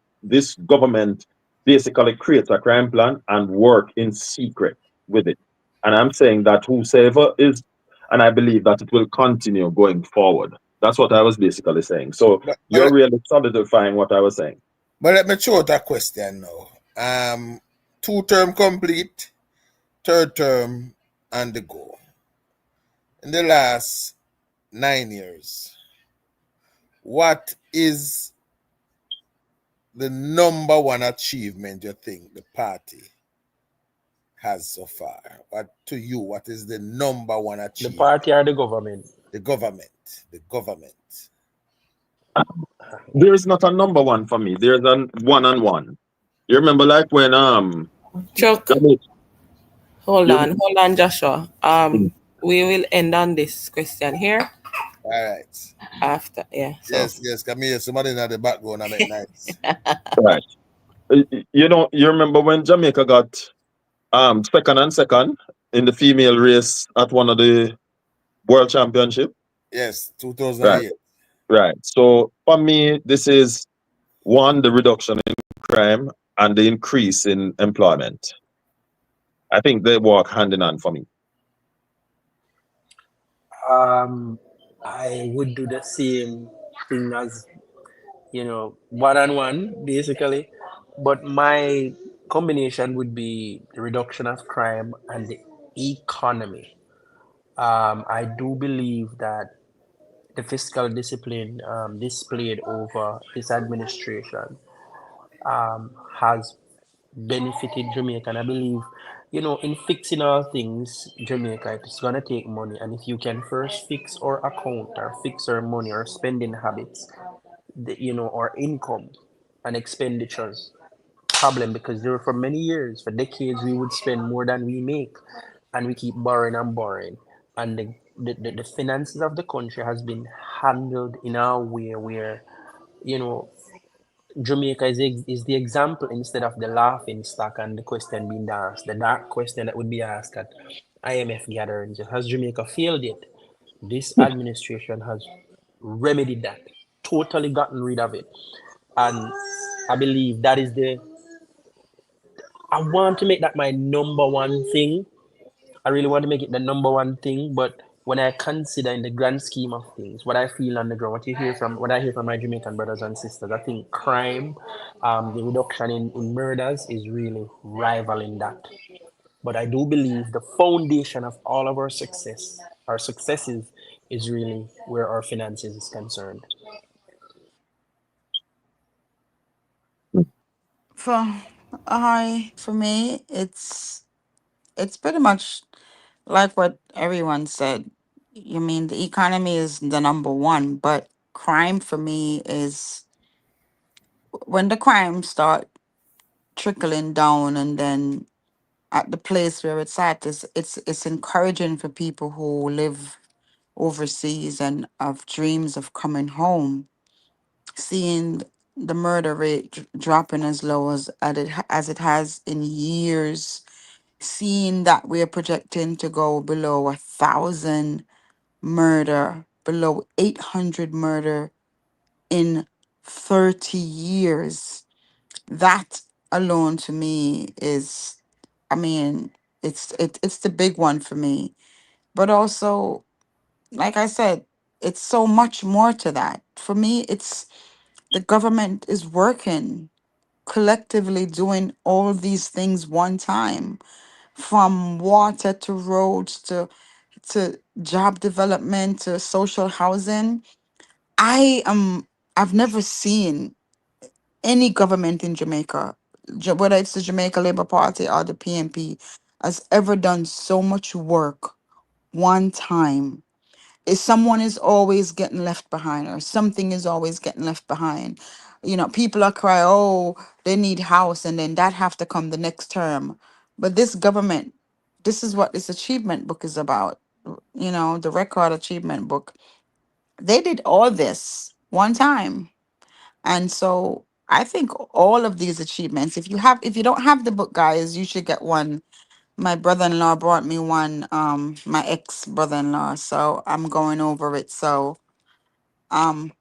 government basically creates a crime plan and work in secret with it. And I'm saying that whosoever is, and I believe that it will continue going forward. That's what I was basically saying. So you're really solidifying what I was saying. But let me throw out a question now. 2-term complete, 3rd term on the go. In the last 9 years, what is the number one achievement you think the party has so far? To you, what is the number one achievement? The party or the government? The government. There is not a number one for me. There's a one-on-one. You remember, like when Chuck, hold on, Joshua. We will end on this question here. All right. After, yeah. So. Yes. Come here. Somebody in the background. I make nice. Right. You remember when Jamaica got second in the female race at one of the World Championship? Yes, 2008. Right. So for me, this is one, the reduction in crime and the increase in employment. I think they work hand in hand for me. I would do the same thing as, one on one, basically. But my combination would be the reduction of crime and the economy. I do believe that the fiscal discipline displayed over this administration has benefited Jamaica. And I believe, in fixing all things, Jamaica, it's gonna take money. And if you can first fix our account or fix our money or spending habits, our income and expenditures problem, because there for many years, for decades, we would spend more than we make, and we keep borrowing and borrowing, and the finances of the country has been handled in a way where, you know Jamaica is the example instead of the laughing stock, and the question being asked, the dark question that would be asked at IMF gatherings: has Jamaica failed it? This administration has remedied that, totally gotten rid of it, and I believe that is I want to make that my number one thing. I really want to make it the number one thing, but when I consider in the grand scheme of things, what I feel on the ground, what I hear from my Jamaican brothers and sisters, I think crime, the reduction in murders is really rivaling that. But I do believe the foundation of all of our successes, is really where our finances is concerned. For me, it's pretty much like what everyone said. You mean the economy is the number one, but crime for me is when the crime start trickling down, and then at the place where it's at, is it's encouraging for people who live overseas and have dreams of coming home, seeing the murder rate dropping as low as it has in years, seeing that we're projecting to go below 1,000 murder, below 800 murder in 30 years. That alone to me is, I mean, it's the big one for me. But also, like I said, it's so much more to that. For me, it's the government is working collectively, doing all these things one time, from water to roads to job development to social housing. I've never seen any government in Jamaica, whether it's the Jamaica Labour Party or the PNP, has ever done so much work one time. Is someone is always getting left behind, or something is always getting left behind. People are crying, oh, they need house, and then that have to come the next term. But this government, this is what this achievement book is about. The record achievement book. They did all this one time. And so I think all of these achievements, if you don't have the book, guys, you should get one. My brother-in-law brought me one, my ex-brother-in-law, so I'm going over it. So um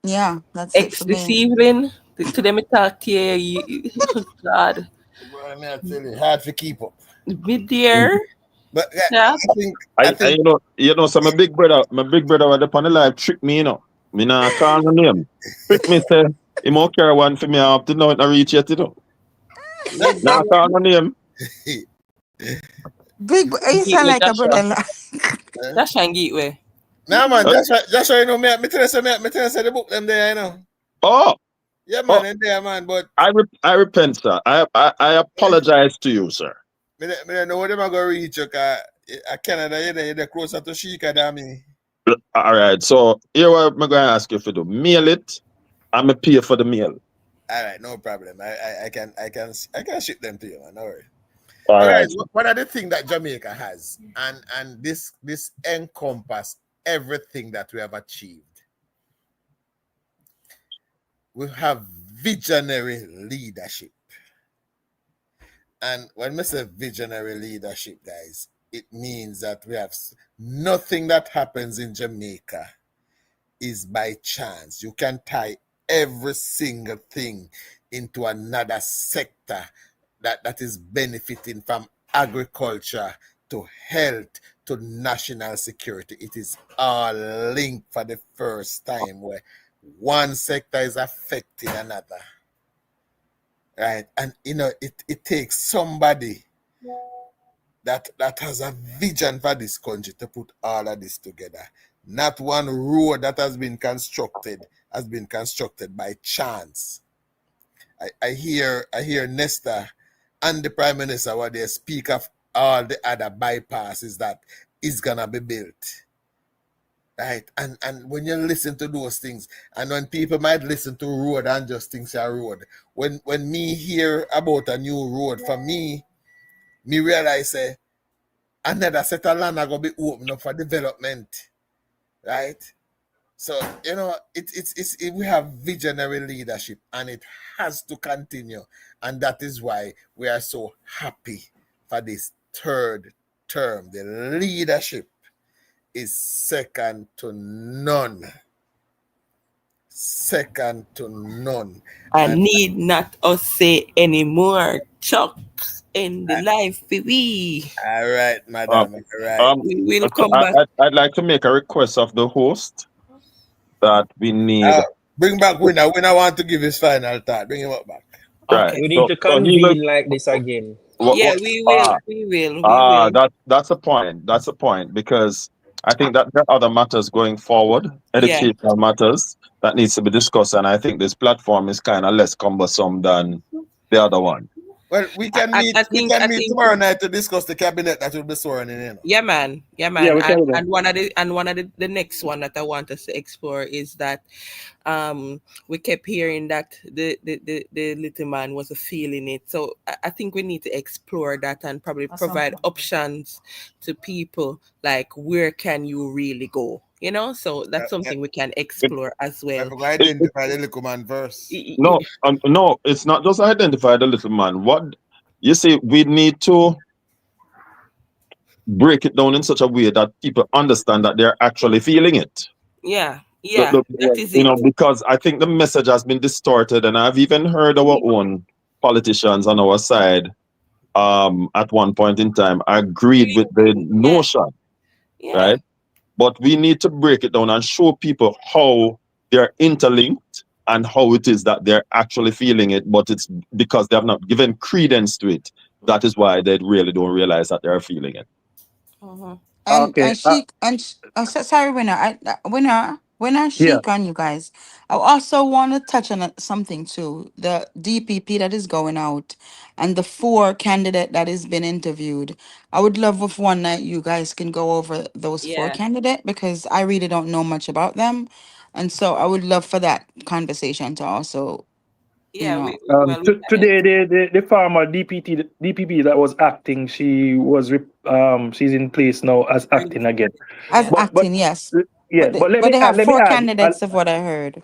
yeah, that's it Ex for this me. evening. To them, I talk to you. God. Boy, man, I tell you, hard to keep up. Mid there. But Yeah. I think So my big brother was upon the live trick me, Me nah call no name. Trick me say, he won't carry one for me, I have to know it not reach yet, Nah call no name. You sound like a brother-in-law. That's and gateway. Nah, man, Joshua, me tell you say the book them there, Oh, Yeah, man, and there, man, but I repent, sir. I apologize to you, sir. me don't know what them are going to reach, because Canada, they're closer to Shika than me. All right, so here what I'm going to ask you to do. Mail it, I'm going to pay for the mail. All right, no problem. I can ship them to you, man. No worry. All right. What are the things that Jamaica has, and this encompass everything that we have achieved? We have visionary leadership, and when we say visionary leadership, guys, it means that we have nothing that happens in Jamaica is by chance. You can tie every single thing into another sector that is benefiting from agriculture to health to national security. It is all linked for the first time where one sector is affecting another. Right? And it takes somebody that has a vision for this country to put all of this together. Not one road that has been constructed by chance. I hear Nesta and the Prime Minister what they speak of all the other bypasses that is gonna be built. Right? And when you listen to those things, and when people might listen to road and just think a road, when me hear about a new road, for me realize another set of land are gonna be opened up for development. Right? So it's we have visionary leadership, and it has to continue, and that is why we are so happy for this third term. The leadership is second to none. Second to none. I need not us say anymore. Chuck in the life, baby. All right, madam. All right. We will come back. I'd like to make a request of the host that we need. Bring back Winner. Winner want to give his final thought. Bring him up back. Right. We need to convene like this again. We will. That's a point. That's a point, because I think that there are other matters going forward, educational matters that needs to be discussed, and I think this platform is kind of less cumbersome than the other one. Well, we can meet tomorrow night to discuss the cabinet that will be sworn in. Yeah, man. Yeah, and one of the next one that I want us to explore is that we kept hearing that the little man was feeling it. So I think we need to explore that and probably provide options to people, like where can you really go? So that's something we can explore as well. Identify the little man first. No, it's not just identify the little man. What you see, we need to break it down in such a way that people understand that they're actually feeling it. Yeah, that is it. Because I think the message has been distorted, and I've even heard our own politicians on our side at one point in time agreed with the notion, right? But we need to break it down and show people how they're interlinked and how it is that they're actually feeling it, but it's because they have not given credence to it. That is why they really don't realize that they're feeling it. Sorry, Winner, Sheik on you guys. I also want to touch on something too. The DPP that is going out and the 4 candidate that has been interviewed. I would love if one night you guys can go over those 4 candidates, because I really don't know much about them. And so I would love for that conversation to also, today the former DPP that was acting, she's in place now as acting again. Yes. Yeah, but they have 4 candidates of what I heard.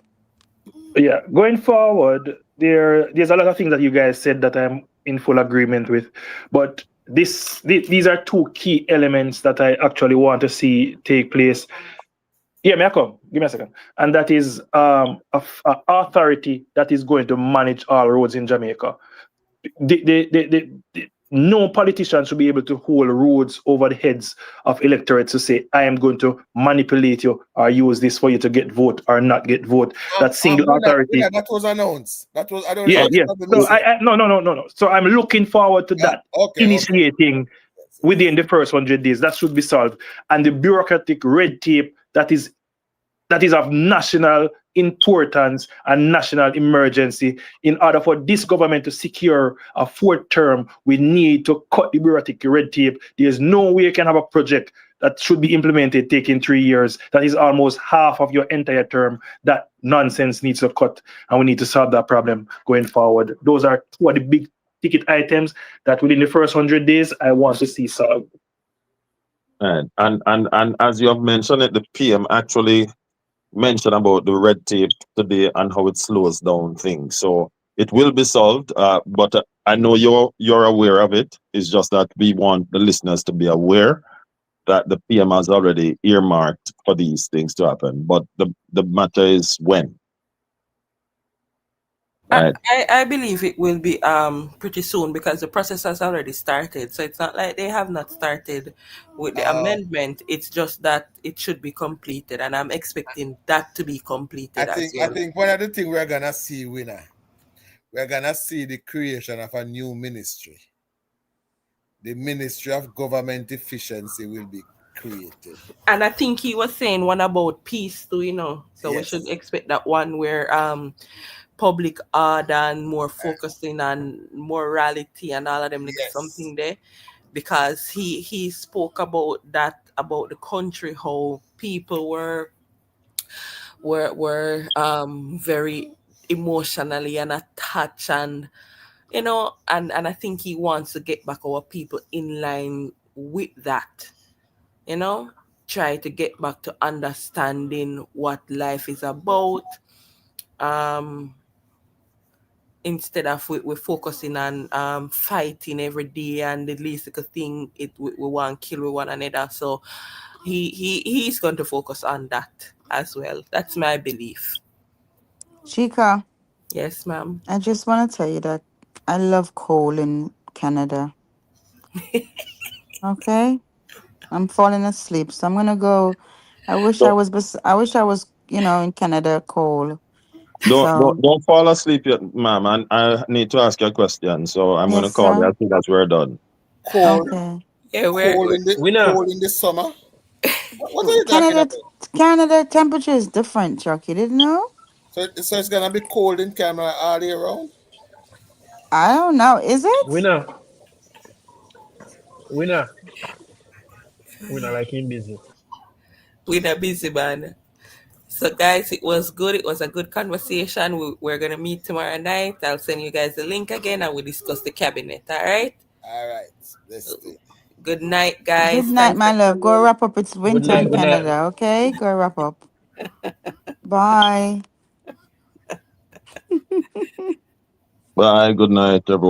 Yeah, going forward, there's a lot of things that you guys said that I'm in full agreement with, but these are 2 key elements that I actually want to see take place. Yeah, may I come? Give me a second. And that is an authority that is going to manage all roads in Jamaica. No politician should be able to hold roads over the heads of electorates to say, I am going to manipulate you or use this for you to get vote or not get vote. That single authority. That was announced. That was, I don't know. No. So I'm looking forward to that initiating within the first 100 days. That should be solved. And the bureaucratic red tape that is of national importance and national emergency. In order for this government to secure a 4th term, we need to cut the bureaucratic red tape. There's no way you can have a project that should be implemented taking 3 years. That is almost half of your entire term. That nonsense needs to cut, and we need to solve that problem going forward. Those are 2 of the big ticket items that within the first 100 days I want to see solved. And as you have mentioned it, the PM actually mentioned about the red tape today and how it slows down things. So it will be solved, but I know you're aware of it. It's just that we want the listeners to be aware that the PM has already earmarked for these things to happen. But the matter is when. Right. I believe it will be pretty soon because the process has already started. So it's not like they have not started with the amendment. It's just that it should be completed, and I'm expecting that to be completed as I well. think one of the things we're gonna see, winner, we're gonna see the creation of a new ministry. The Ministry of Government Efficiency will be created. And I think he was saying one about peace too, you know. So we Yes. should expect that one where public order and more focusing on morality and all of them like Yes. something there. Because he spoke about that, about the country, how people were very emotionally and attached, and you know, and I think he wants to get back our people in line with that, you know, try to get back to understanding what life is about, instead of we're focusing on fighting every day, and the least little thing we want to kill one another. So he's going to focus on that as well. That's my belief. Chica, Yes, ma'am. I just want to tell you that I love coal in Canada. Okay? I'm falling asleep, so I'm gonna go. I wish I Don't was in Canada coal. don't So don't, don't fall asleep yet, ma'am. And I need to ask you a question. So I'm gonna yes, call you sir. as soon as we're done. Coal, Okay. Yeah, coal in the Winner. coal in the summer. What are you talking Canada about? Canada temperature is different, Chuck. You didn't know? So it's gonna be cold in Canada all year round. I don't know. Is it? Winner. Winner. Winner like him busy. we're not busy, man. So, guys, it was good. It was a good conversation. We're going to meet tomorrow night. I'll send you guys the link again and we'll discuss the cabinet. All right? All right, let's do. Good night, Good guys. night, Thanks my for love. Go tuning wrap up. It's Good winter night. in Good night. Canada, okay? Go wrap up. Bye. Bye. Good night, everyone.